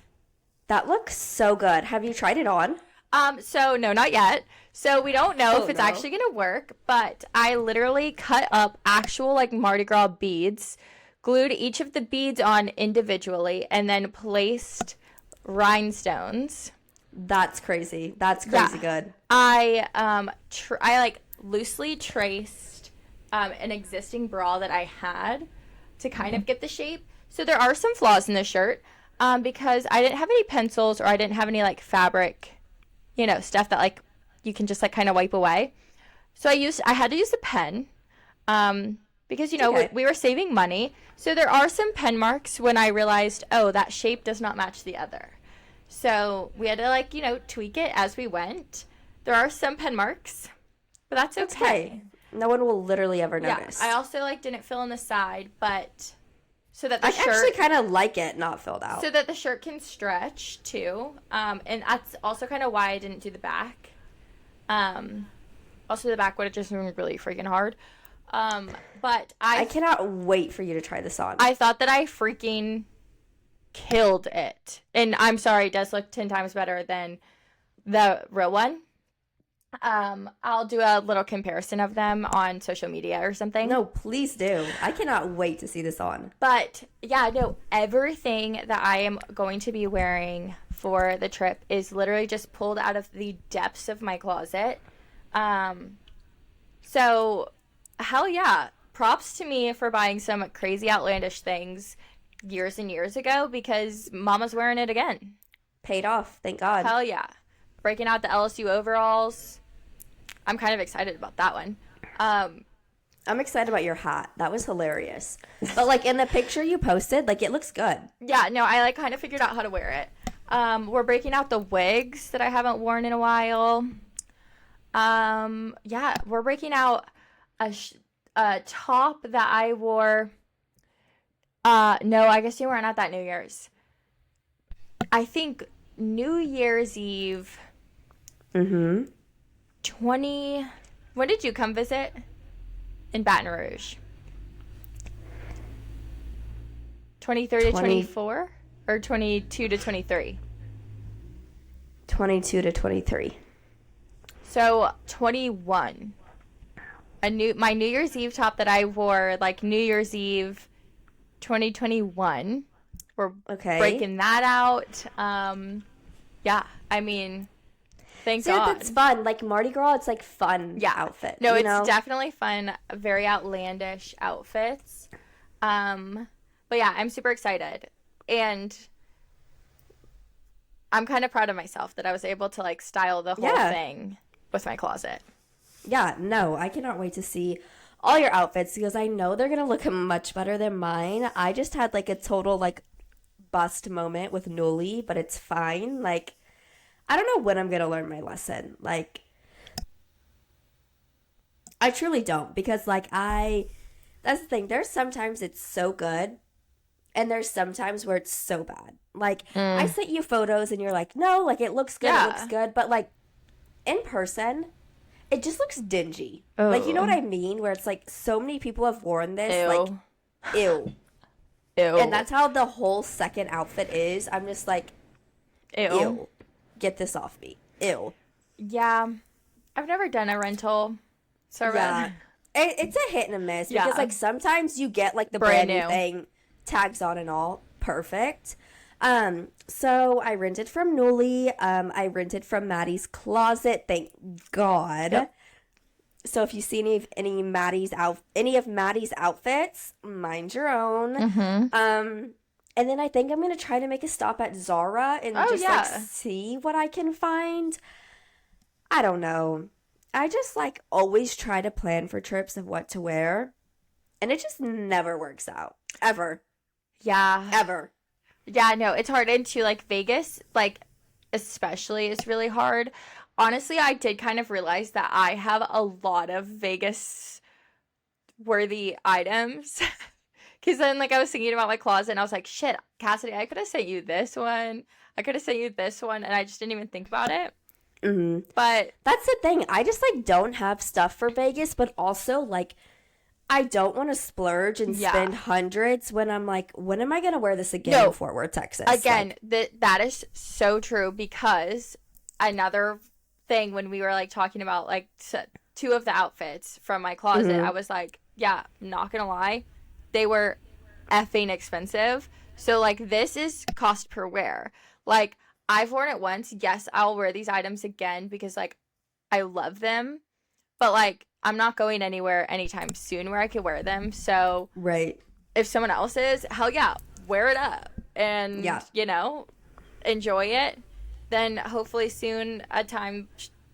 S4: That looks so good. Have you tried it on?
S3: So no, not yet. So we don't know if it's
S4: no.
S3: actually gonna work, but I literally cut up actual like Mardi Gras beads, glued each of the beads on individually, and then placed rhinestones.
S4: That's crazy. That's crazy good.
S3: I like loosely traced an existing bra that I had to kind of get the shape. So there are some flaws in the shirt because I didn't have any pencils or I didn't have any like fabric, stuff that like you can just like kind of wipe away. So I had to use a pen because
S4: Okay.
S3: we were saving money. So there are some pen marks when I realized, oh, that shape does not match the other. So we had to like, tweak it as we went. There are some pen marks, but that's okay.
S4: No one will literally ever notice.
S3: Yeah, I also like didn't fill in the side, but so that the
S4: I
S3: shirt
S4: actually kind of like it not filled out.
S3: so that the shirt can stretch too. And that's also kind of why I didn't do the back. Also the back would have just been really freaking hard. But
S4: I cannot wait for you to try this on.
S3: I thought that I freaking killed it. And I'm sorry, it does look 10 times better than the real one. I'll do a little comparison of them on social media or something.
S4: No, please do. I cannot wait to see this on.
S3: But yeah, no, everything that I am going to be wearing for the trip is literally just pulled out of the depths of my closet. So hell yeah. Props to me for buying some crazy outlandish things years and years ago because mama's wearing it again.
S4: Paid off, thank God.
S3: Hell yeah. Breaking out the LSU overalls. I'm kind of excited about that one.
S4: I'm excited about your hat. That was hilarious. But like in the picture you posted, like it looks good.
S3: Yeah, no, I like kind of figured out how to wear it. We're breaking out the wigs that I haven't worn in a while. Yeah, we're breaking out a top that I wore. No, I guess you weren't at that New Year's. I think New Year's Eve.
S4: Mm-hmm.
S3: When did you come visit? In Baton Rouge. 23 to 24? Or 22 to 23?
S4: 22 to 23.
S3: So 21. My New Year's Eve top that I wore like New Year's Eve 2021. We're breaking that out. Yeah, I mean, thank God.
S4: That's fun. Like Mardi Gras, it's like fun outfit.
S3: No, it's definitely fun. Very outlandish outfits. But yeah, I'm super excited. And I'm kind of proud of myself that I was able to like style the whole thing with my closet.
S4: Yeah, no, I cannot wait to see all your outfits because I know they're going to look much better than mine. I just had like a total like bust moment with Noli, but it's fine. Like, I don't know when I'm going to learn my lesson. Like, I truly don't because like that's the thing. There's sometimes it's so good and there's sometimes where it's so bad. Like, I sent you photos and you're like, no, like it looks good, it looks good. But like in person, it just looks dingy.
S3: Oh.
S4: Like, you know what I mean? Where it's like so many people have worn this.
S3: Ew.
S4: Like, ew.
S3: Ew.
S4: And that's how the whole second outfit is. I'm just like, ew. Get this off me. Ew.
S3: Yeah. I've never done a rental. So
S4: yeah. It's a hit and a miss because like sometimes you get like the
S3: Brand
S4: brand new
S3: new
S4: thing, tags on and all. Perfect. So I rented from Noli. I rented from Maddie's closet. Thank God. Yep. So if you see any of Maddie's outfits, mind your own.
S3: Mm-hmm.
S4: And then I think I'm gonna try to make a stop at Zara and like see what I can find. I don't know. I just like always try to plan for trips of what to wear, and it just never works out ever.
S3: Yeah.
S4: Ever.
S3: Yeah, no, it's hard. Into like Vegas, like especially is really hard. Honestly, I did kind of realize that I have a lot of Vegas worthy items Because then, like, I was thinking about my closet, and I was like, shit, Kassidy, I could have sent you this one. I could have sent you this one, and I just didn't even think about it.
S4: Mm-hmm.
S3: But
S4: that's the thing. I just, like, don't have stuff for Vegas, but also, like, I don't want to splurge and spend hundreds when I'm like, when am I going to wear this again in Fort Worth, Texas?
S3: Again, that is so true, because another thing when we were, like, talking about, like, two of the outfits from my closet, I was like, yeah, not going to lie, they were effing expensive. So, like, this is cost per wear. Like, I've worn it once. Yes, I'll wear these items again because, like, I love them. But, like, I'm not going anywhere anytime soon where I could wear them. So, if someone else is, hell yeah, wear it up. And, you know, enjoy it. Then hopefully soon a time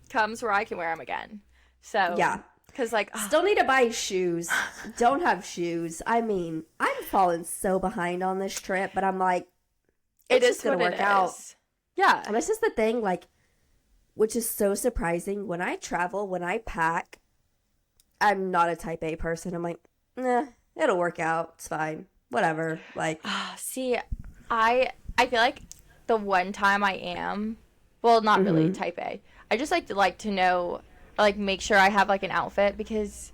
S3: comes where I can wear them again. So, because, like,
S4: still need to buy shoes. Don't have shoes. I mean, I'm falling so behind on this trip, but I'm like, it's just going to work out.
S3: Yeah.
S4: And this is the thing, like, which is so surprising. When I travel, when I pack, I'm not a type A person. I'm like, nah, it'll work out. It's fine. Whatever. Like,
S3: see, I feel like the one time I am, well, not really type A. I just like to know, like, make sure I have, like, an outfit, because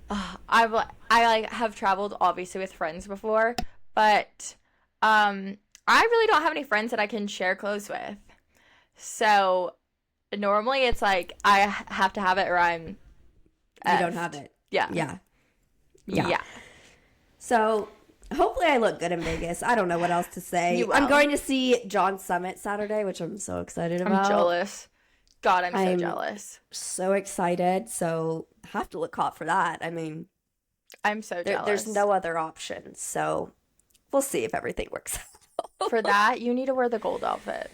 S3: I like have traveled obviously with friends before, but I really don't have any friends that I can share clothes with. So normally it's like I have to have it or I'm effed.
S4: You don't have it.
S3: Yeah.
S4: So hopefully I look good in Vegas. I don't know what else to say. I'm going to see John Summit Saturday, which I'm so excited about.
S3: I'm jealous. God, I'm so jealous.
S4: So excited. So have to look hot for that. I mean,
S3: I'm so jealous.
S4: There's no other option. So we'll see if everything works out.
S3: For that, you need to wear the gold outfit.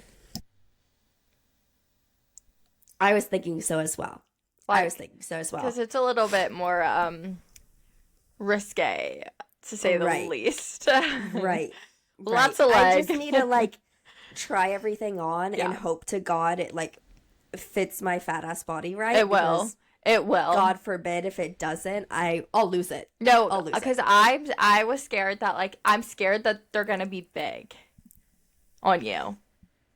S4: I was thinking so as well.
S3: Because it's a little bit more risque, to say the least.
S4: Right.
S3: Lots of leg.
S4: I just need to, like, try everything on and hope to God it, like, fits my fat ass body right.
S3: It will.
S4: God forbid if it doesn't, I'll lose it.
S3: No,
S4: I'll lose it.
S3: because I was scared that, like, I'm scared that they're gonna be big on you.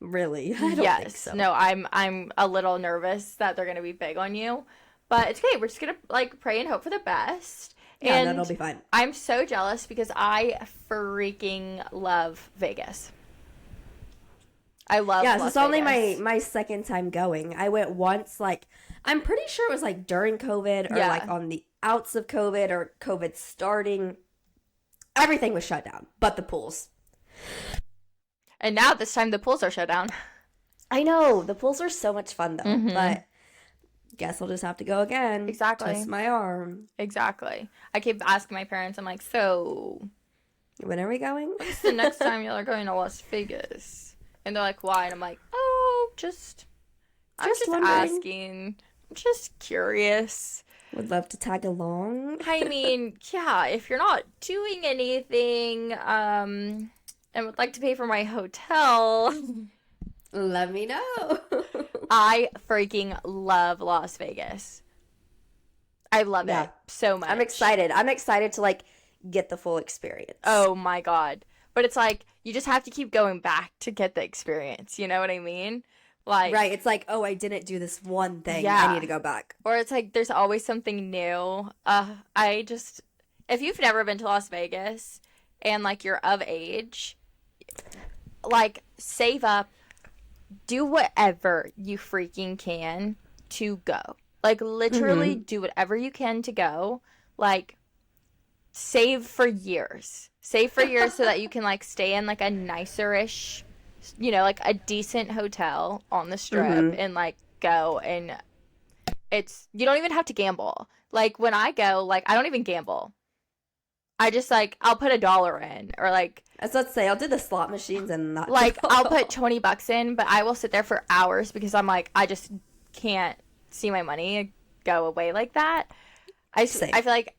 S4: Really? I don't think so.
S3: No, I'm a little nervous that they're gonna be big on you, but it's okay. We're just gonna, like, pray and hope for the best.
S4: Yeah,
S3: and
S4: that'll be fine.
S3: I'm so jealous because I freaking love Vegas. I love Las
S4: it's only
S3: Vegas.
S4: my second time going. I went once, like, I'm pretty sure it was, like, during COVID or, like, on the outs of COVID or COVID starting. Everything was shut down, but the pools.
S3: And now this time the pools are shut down.
S4: I know. The pools are so much fun, though. But guess I'll just have to go again.
S3: Exactly.
S4: Twist my arm.
S3: Exactly. I keep asking my parents, I'm like, so
S4: when are we going?
S3: when's the next time y'all are going to Las Vegas? And they're like, why? And I'm like, oh, I'm just asking. I'm just curious.
S4: Would love to tag along.
S3: I mean, yeah, if you're not doing anything, and would like to pay for my hotel,
S4: let me know.
S3: I freaking love Las Vegas. I love it so much.
S4: I'm excited to, like, get the full experience.
S3: Oh my God. But it's like, you just have to keep going back to get the experience. You know what I mean? Like,
S4: right. It's like, oh, I didn't do this one thing.
S3: Yeah.
S4: I need to go back.
S3: Or it's like, there's always something new. If you've never been to Las Vegas and, like, you're of age, like, save up, do whatever you freaking can to go. Like, literally do whatever you can to go. Like, save for years. Save for years so that you can, like, stay in, like, a nicer-ish, you know, like, a decent hotel on the Strip and, like, go. And you don't even have to gamble. Like, when I go, like, I don't even gamble. I just, like, I'll put $1 in, or, like,
S4: I was about to say, I'll do the slot machines and not,
S3: like, I'll put $20 in, but I will sit there for hours because I'm like, I just can't see my money go away like that. I feel like,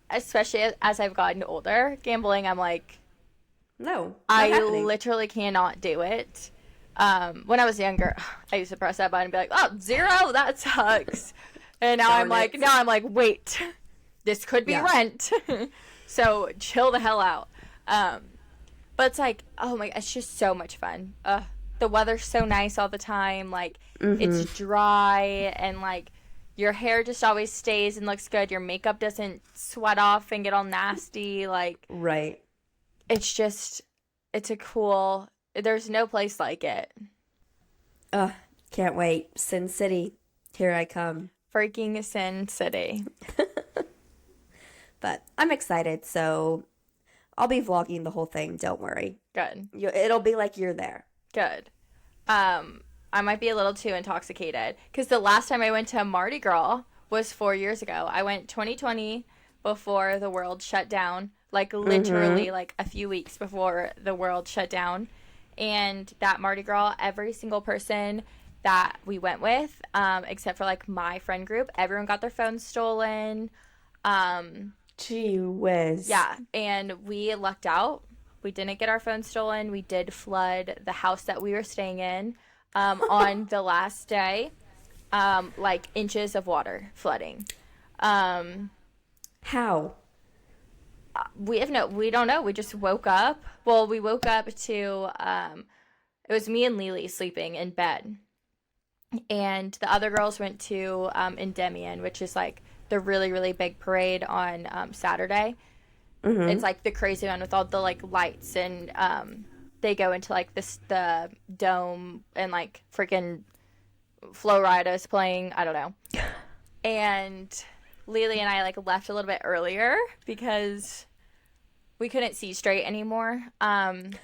S3: especially as I've gotten older, gambling, I'm like,
S4: no,
S3: I literally cannot do it. When I was younger, I used to press that button and be like, oh, 0, that sucks. And now I'm like, wait, this could be rent. So chill the hell out. But it's like, oh my, it's just so much fun. The weather's so nice all the time. Like, it's dry, and like your hair just always stays and looks good. Your makeup doesn't sweat off and get all nasty. Like,
S4: Right.
S3: it's just, it's a cool, there's no place like it.
S4: Can't wait. Sin City. Here I come.
S3: Freaking Sin City.
S4: But I'm excited, so I'll be vlogging the whole thing. Don't worry.
S3: Good.
S4: It'll be like you're there.
S3: Good. I might be a little too intoxicated because the last time I went to Mardi Gras was 4 years ago. I went 2020 before the world shut down, like literally like a few weeks before the world shut down. And that Mardi Gras, every single person that we went with, except for like my friend group, everyone got their phones stolen.
S4: Gee whiz.
S3: Yeah, and we lucked out. We didn't get our phone stolen. We did flood the house that we were staying in on the last day, like inches of water flooding.
S4: How?
S3: We don't know. We just woke up. Well, we woke up to, it was me and Lily sleeping in bed. And the other girls went to Endymion, which is like the really, really big parade on Saturday. It's like the crazy one with all the like lights, and they go into like the dome, and like freaking Flo Rida's playing. I don't know. And Lily and I like left a little bit earlier because we couldn't see straight anymore. And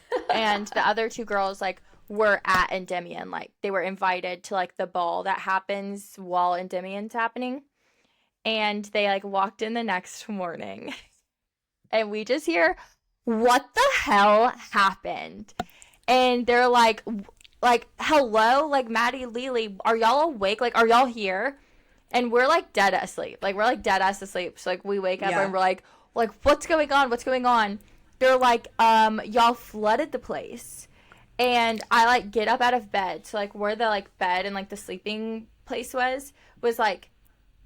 S3: the other two girls like were at Endymion, like they were invited to like the ball that happens while Endymion's happening, and they like walked in the next morning. And we just hear, what the hell happened? And they're like, hello? Like, Maddie, Lily, are y'all awake? Like, are y'all here? And we're, like, dead asleep. Like, we're, like, dead ass asleep. So, like, we wake up and we're like, what's going on? What's going on? They're like, y'all flooded the place. And I, like, get up out of bed. So, like, where the, like, bed and, like, the sleeping place was, like,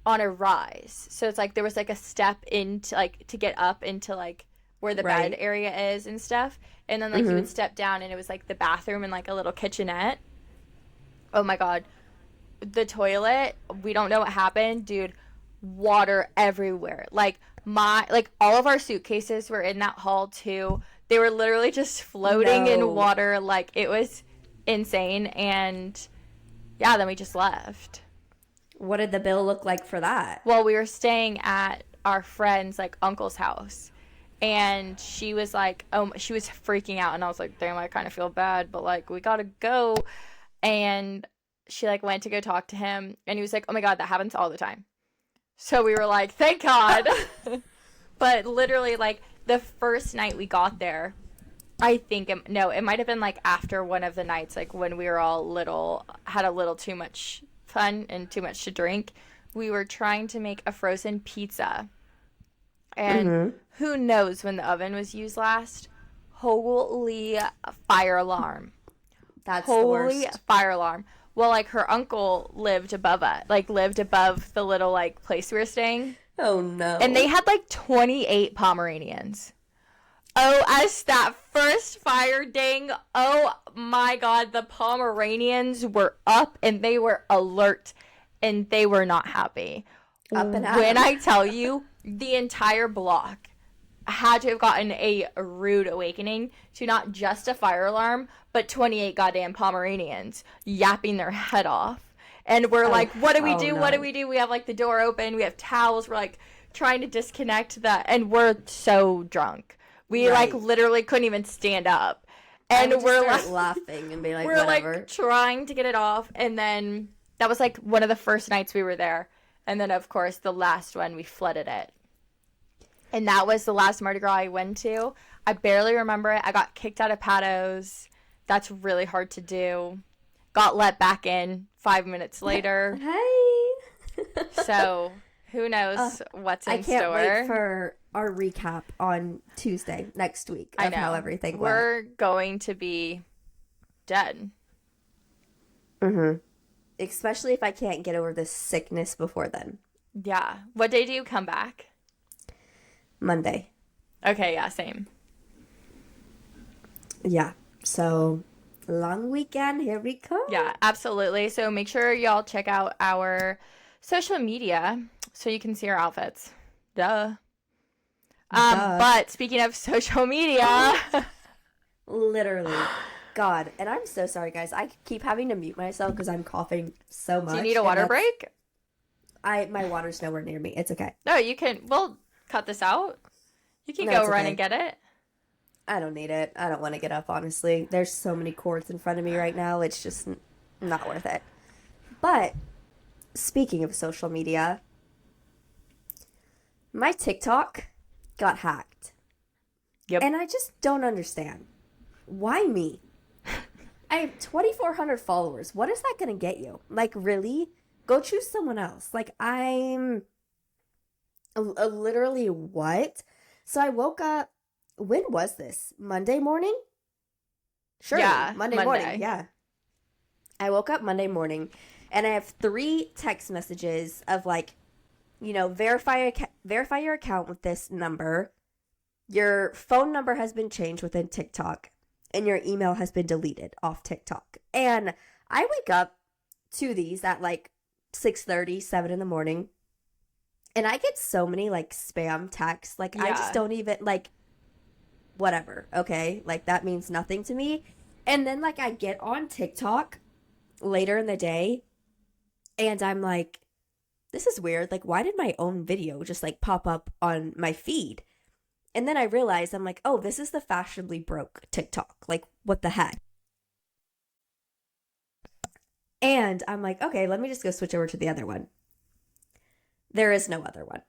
S3: on a rise. So it's like there was like a step into like to get up into like where the bed area is and stuff, and then like you would step down and it was like the bathroom and like a little kitchenette. Oh my god, the toilet, we don't know what happened, dude. Water everywhere. Like all of our suitcases were in that hall too. They were literally just floating in water. Like, it was insane. And yeah, then we just left.
S4: What did the bill look like for that?
S3: Well, we were staying at our friend's, like, uncle's house. And she was like, she was freaking out. And I was like, damn, I kind of feel bad. But, like, we got to go. And she, like, went to go talk to him. And he was like, oh, my God, that happens all the time. So we were like, thank God. But literally, like, the first night we got there, I think, it might have been, like, after one of the nights, like, when we were all had a little too much fun and too much to drink. We were trying to make a frozen pizza, and who knows when the oven was used last. Holy fire alarm.
S4: That's
S3: Holy
S4: the worst.
S3: fire alarm. Well, like, her uncle lived above the little like place we were staying.
S4: Oh no.
S3: And they had like 28 Pomeranians. Oh, as that first fire ding, oh my God, the Pomeranians were up and they were alert and they were not happy.
S4: Up and at 'em.
S3: When I tell you, the entire block had to have gotten a rude awakening to not just a fire alarm, but 28 goddamn Pomeranians yapping their head off. And we're like, what do we do?
S4: No.
S3: What do we do? We have like the door open. We have towels. We're like trying to disconnect that. And we're so drunk. We like literally couldn't even stand up. And we're like
S4: laughing and be like,
S3: we're
S4: whatever.
S3: like trying to get it off. And then that was like one of the first nights we were there. And then of course the last one we flooded it. And that was the last Mardi Gras I went to. I barely remember it. I got kicked out of Patos. That's really hard to do. Got let back in 5 minutes later.
S4: Hey.
S3: So who knows what's in store.
S4: I can't wait for our recap on Tuesday next week of how everything went.
S3: We're going to be dead.
S4: Especially if I can't get over this sickness before then.
S3: Yeah. What day do you come back?
S4: Monday.
S3: Okay, yeah, same.
S4: Yeah. So, long weekend, here we come.
S3: Yeah, absolutely. So make sure y'all check out our social media so you can see our outfits. Duh.
S4: Duh.
S3: But speaking of social media,
S4: Literally. God. And I'm so sorry, guys. I keep having to mute myself because I'm coughing so much.
S3: do you need a water break?
S4: My water's nowhere near me. It's okay.
S3: No, you can. We'll cut this out. You can
S4: No,
S3: go
S4: it's
S3: run
S4: okay.
S3: and get it.
S4: I don't need it. I don't want to get up, honestly. There's so many cords in front of me right now. It's just not worth it. But speaking of social media, my TikTok got hacked.
S3: Yep.
S4: And I just don't understand. Why me? I have 2,400 followers. What is that going to get you? Like, really? Go choose someone else. Like, I'm literally what? So I woke up. When was this? Monday morning? Sure.
S3: Yeah,
S4: Monday morning. Yeah. I woke up Monday morning and I have 3 text messages of like, verify your account with this number. Your phone number has been changed within TikTok and your email has been deleted off TikTok. And I wake up to these at like 6:30, 7 in the morning. And I get so many like spam texts. Like I just don't even like whatever. Okay. Like that means nothing to me. And then like I get on TikTok later in the day and I'm like, this is weird. Like, why did my own video just like pop up on my feed? And then I realized I'm like, oh, this is the Fashionably broke TikTok. Like, what the heck? And I'm like, okay, let me just go switch over to the other one. There is no other one.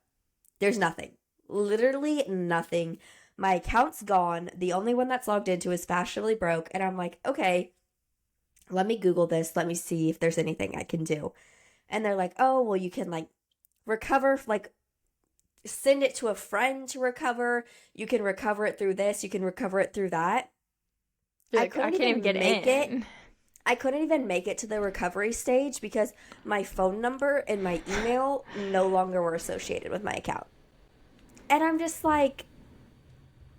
S4: There's nothing. Literally nothing. My account's gone. The only one that's logged into is Fashionably broke. And I'm like, okay, let me Google this. Let me see if there's anything I can do. And they're like, oh, well, you can like recover, like send it to a friend to recover. You can recover it through this. You can recover it through that.
S3: Like, I can't even get in.
S4: I couldn't even make it to the recovery stage because my phone number and my email no longer were associated with my account. And I'm just like,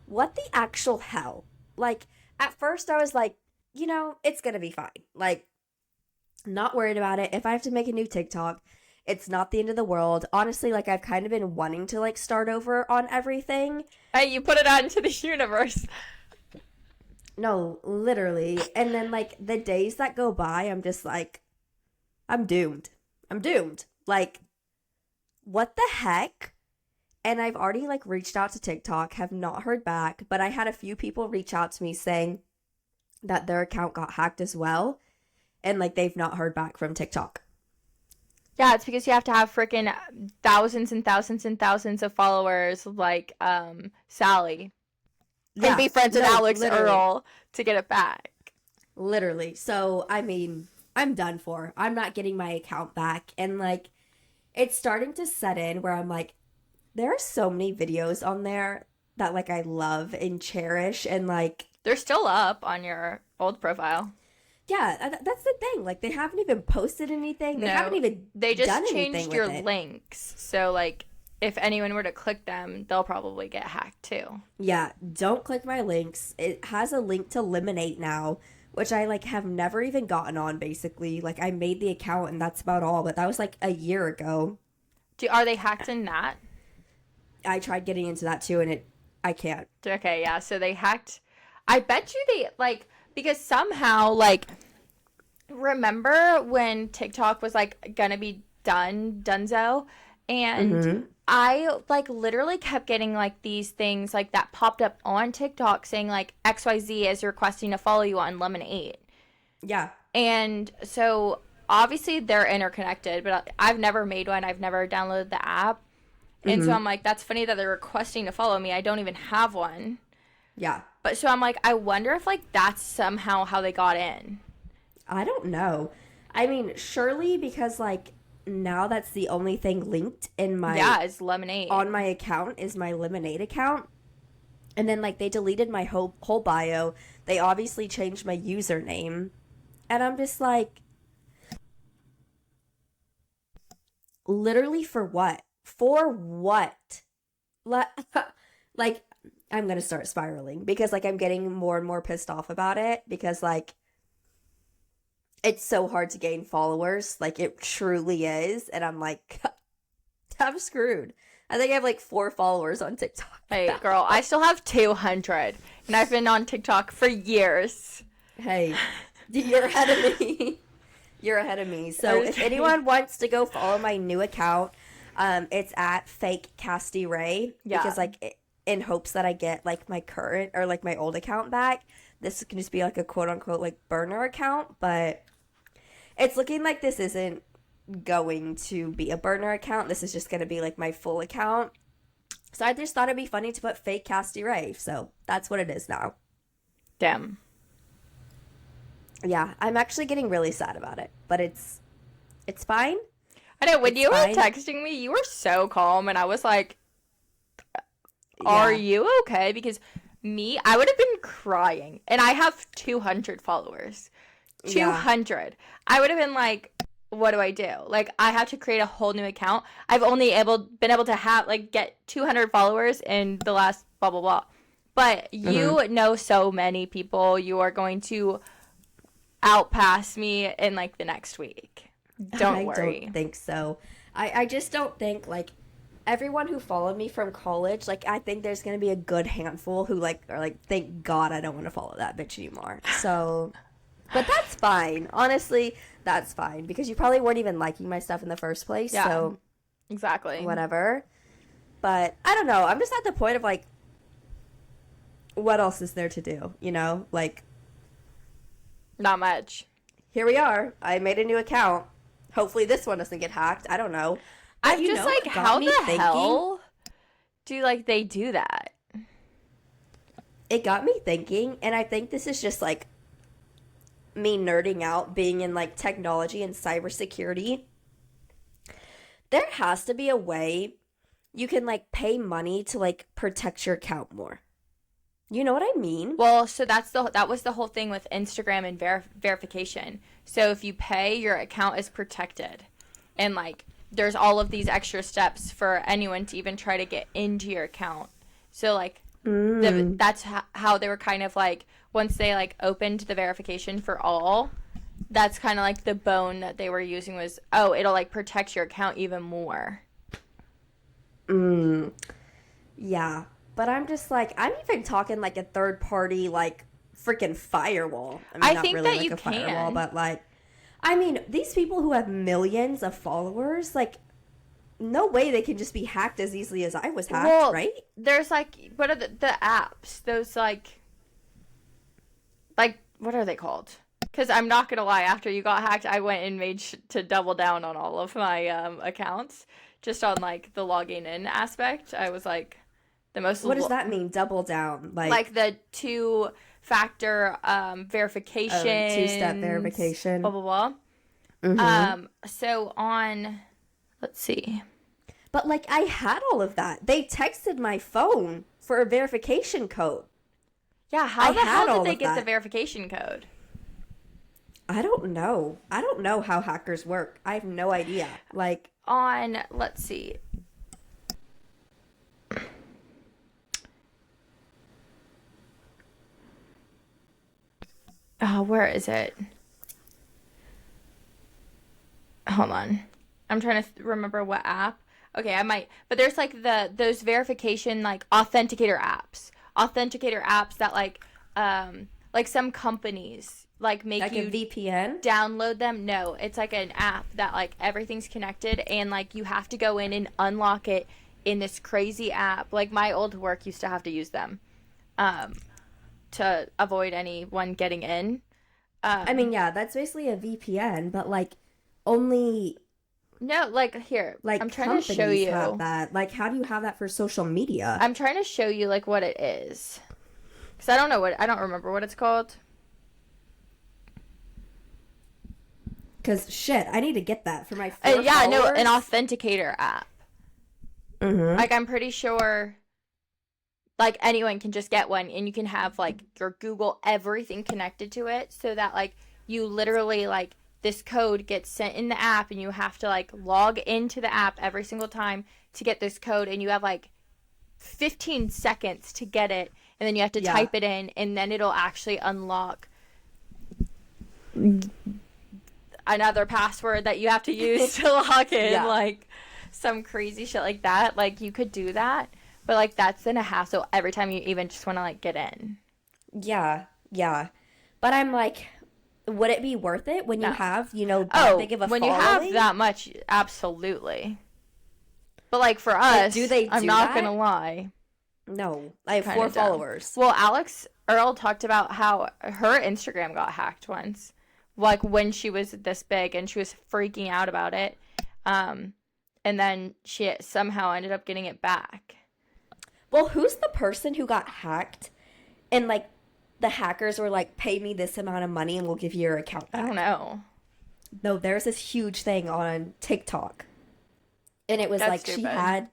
S4: what the actual hell? Like, at first I was like, it's going to be fine. Like, not worried about it. If I have to make a new TikTok, it's not the end of the world. Honestly, like, I've kind of been wanting to, like, start over on everything.
S3: Hey, you put it out into the universe.
S4: No, literally. And then, like, the days that go by, I'm just like, I'm doomed. I'm doomed. Like, what the heck? And I've already, like, reached out to TikTok, have not heard back, but I had a few people reach out to me saying that their account got hacked as well. And, like, they've not heard back from TikTok.
S3: Yeah, it's because you have to have freaking thousands and thousands and thousands of followers like Sally.
S4: Yeah,
S3: and be friends with Alix Earle to get it back.
S4: Literally. So, I mean, I'm done for. I'm not getting my account back. And, like, it's starting to set in where I'm like, there are so many videos on there that, like, I love and cherish. And, like,
S3: they're still up on your old profile.
S4: Yeah, that's the thing. Like, they haven't even posted anything. They haven't even
S3: They just
S4: done
S3: changed your links. So, like, if anyone were to click them, they'll probably get hacked, too.
S4: Yeah, don't click my links. It has a link to Lemonade now, which I, like, have never even gotten on, basically. Like, I made the account, and that's about all. But that was, like, a year ago.
S3: Are they hacked in that?
S4: I tried getting into that, too, and I can't.
S3: Okay, yeah. So they hacked. I bet you they, like... Because somehow, like, remember when TikTok was, like, gonna be donezo? And I, like, literally kept getting, like, these things, like, that popped up on TikTok saying, like, XYZ is requesting to follow you on Lemonade.
S4: Yeah.
S3: And so, obviously, they're interconnected, but I've never made one. I've never downloaded the app. And so I'm like, that's funny that they're requesting to follow me. I don't even have one.
S4: Yeah.
S3: But so I'm like, I wonder if, like, that's somehow how they got in.
S4: I don't know. I mean, surely because, like, now that's the only thing linked in my...
S3: Yeah, it's Lemonade.
S4: On my account is my Lemonade account. And then, like, they deleted my whole bio. They obviously changed my username. And I'm just like... Literally for what? For what? Like... I'm going to start spiraling because like I'm getting more and more pissed off about it because like it's so hard to gain followers. Like it truly is. And I'm like, I'm screwed. I think I have like 4 followers on TikTok.
S3: Hey, girl, I still have 200, and I've been on TikTok for years.
S4: Hey, you're ahead of me. You're ahead of me. So if anyone wants to go follow my new account, it's at fake Kassidy Ray.
S3: Yeah.
S4: Because like in hopes that I get like my current or like my old account back. This can just be like a quote unquote like burner account, but it's looking like this isn't going to be a burner account. This is just going to be like my full account. So I just thought it'd be funny to put fake Kassidy Ray. So that's what it is now.
S3: Damn.
S4: Yeah, I'm actually getting really sad about it, but it's fine.
S3: I know, when
S4: It's
S3: you were
S4: fine.
S3: texting me, you were so calm, and I was like, are you okay? Because I would have been crying, and I have 200 followers. 200. Yeah. I would have been like, what do I do? Like, I have to create a whole new account. I've only been able to have, like, get 200 followers in the last blah, blah, blah. But you know so many people. You are going to outpass me in, like, the next week. Don't worry.
S4: I don't think so. I just don't think, like, everyone who followed me from college, like, I think there's going to be a good handful who, like, are like, thank God I don't want to follow that bitch anymore. So, but that's fine. Honestly, that's fine. Because you probably weren't even liking my stuff in the first place. Yeah, so
S3: exactly.
S4: Whatever. But, I don't know. I'm just at the point of, like, what else is there to do? You know? Like,
S3: not much.
S4: Here we are. I made a new account. Hopefully this one doesn't get hacked. I don't know. But
S3: I'm just like, how the hell do like they do that?
S4: It got me thinking, and I think this is just like me nerding out, being in like technology and cybersecurity. There has to be a way you can like pay money to like protect your account more. You know what I mean?
S3: Well, so that was the whole thing with Instagram and verification. So if you pay, your account is protected. And like there's all of these extra steps for anyone to even try to get into your account. So like that's how they were kind of like, once they like opened the verification for all, that's kind of like the bone that they were using was, oh, it'll like protect your account even more.
S4: Yeah. But I'm just like, I'm even talking like a third party, like freaking firewall. I mean,
S3: I
S4: not
S3: think
S4: really
S3: that
S4: like
S3: you
S4: a
S3: can.
S4: firewall, but like, I mean, these people who have millions of followers, like, no way they can just be hacked as easily as I was hacked, right?
S3: There's like, what are the apps? Those like, what are they called? Because I'm not going to lie, after you got hacked, I went and made to double down on all of my accounts. Just on like the logging in aspect. I was like, the most.
S4: What does that mean? Double down,
S3: like the 2-factor verification,
S4: 2-step verification,
S3: blah blah blah. So on, let's see.
S4: But like I had all of that. They texted my phone for a verification code.
S3: Yeah, how the hell did they get the verification code?
S4: I don't know. I don't know how hackers work. I have no idea. Like
S3: on, let's see. Oh, where is it? Hold on. I'm trying to remember what app. Okay, I might. But there's like those verification like authenticator apps. Authenticator apps that like some companies like make
S4: like
S3: you
S4: a VPN
S3: download them. No, it's like an app that like everything's connected and like you have to go in and unlock it in this crazy app. Like my old work used to have to use them. To avoid anyone getting in.
S4: I mean, yeah, that's basically a VPN, but like only.
S3: No, like here.
S4: Like
S3: I'm trying to show you
S4: have that. Like, how do you have that for social media?
S3: I'm trying to show you like what it is, because I don't remember what it's called.
S4: Because shit, I need to get that for my.
S3: Yeah, no, an authenticator app. Like I'm pretty sure. Like anyone can just get one and you can have like your Google everything connected to it so that like you literally like this code gets sent in the app and you have to like log into the app every single time to get this code and you have like 15 seconds to get it, and then you have to type it in, and then it'll actually unlock another password that you have to use to log in, like some crazy shit like that. Like, you could do that, but like that's then a hassle every time you even just want to like get in.
S4: Yeah. But I'm like, would it be worth it when you have, you know, that big of a
S3: when
S4: following?
S3: you have that much, absolutely. But like for us, I'm not gonna lie.
S4: No, I have 4 followers.
S3: Well, Alix Earle talked about how her Instagram got hacked once, like when she was this big, and she was freaking out about it. And then she somehow ended up getting it back.
S4: Well, who's the person who got hacked and like the hackers were like, pay me this amount of money and we'll give you your account back?
S3: I don't know.
S4: No, there's this huge thing on TikTok. And it was
S3: That's
S4: like
S3: stupid.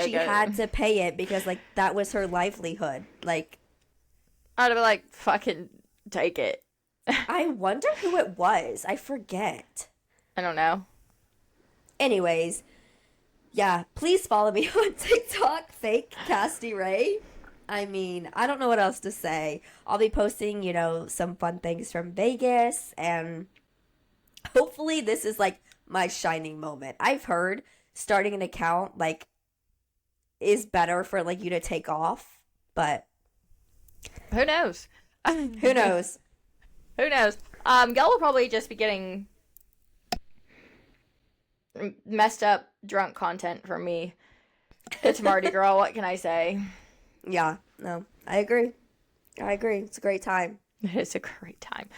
S4: she had to pay it because like that was her livelihood. Like,
S3: I'd be like, fucking take it.
S4: I wonder who it was. I forget.
S3: I don't know.
S4: Anyways, yeah, please follow me on TikTok, fake Kassidy Ray. I mean, I don't know what else to say. I'll be posting, you know, some fun things from Vegas, and hopefully this is like my shining moment. I've heard starting an account like is better for like you to take off, but
S3: who knows?
S4: Who knows?
S3: Who knows? Y'all will probably just be getting messed up drunk content from me. It's Mardi Gras. What can I say?
S4: Yeah, no, I agree. It's a great time.
S3: It is a great time.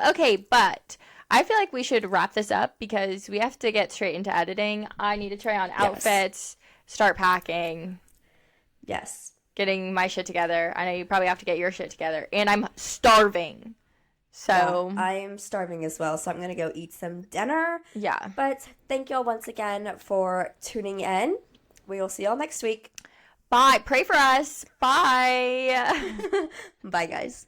S3: Okay, but I feel like we should wrap this up because we have to get straight into editing. I need to try on outfits, start packing.
S4: Yes.
S3: Getting my shit together. I know you probably have to get your shit together. And I'm starving. So.
S4: Yeah, I'm starving as well, so I'm going to go eat some dinner.
S3: Yeah.
S4: But thank y'all once again for tuning in. We will see y'all next week.
S3: Bye. Pray for us. Bye.
S4: Bye, guys.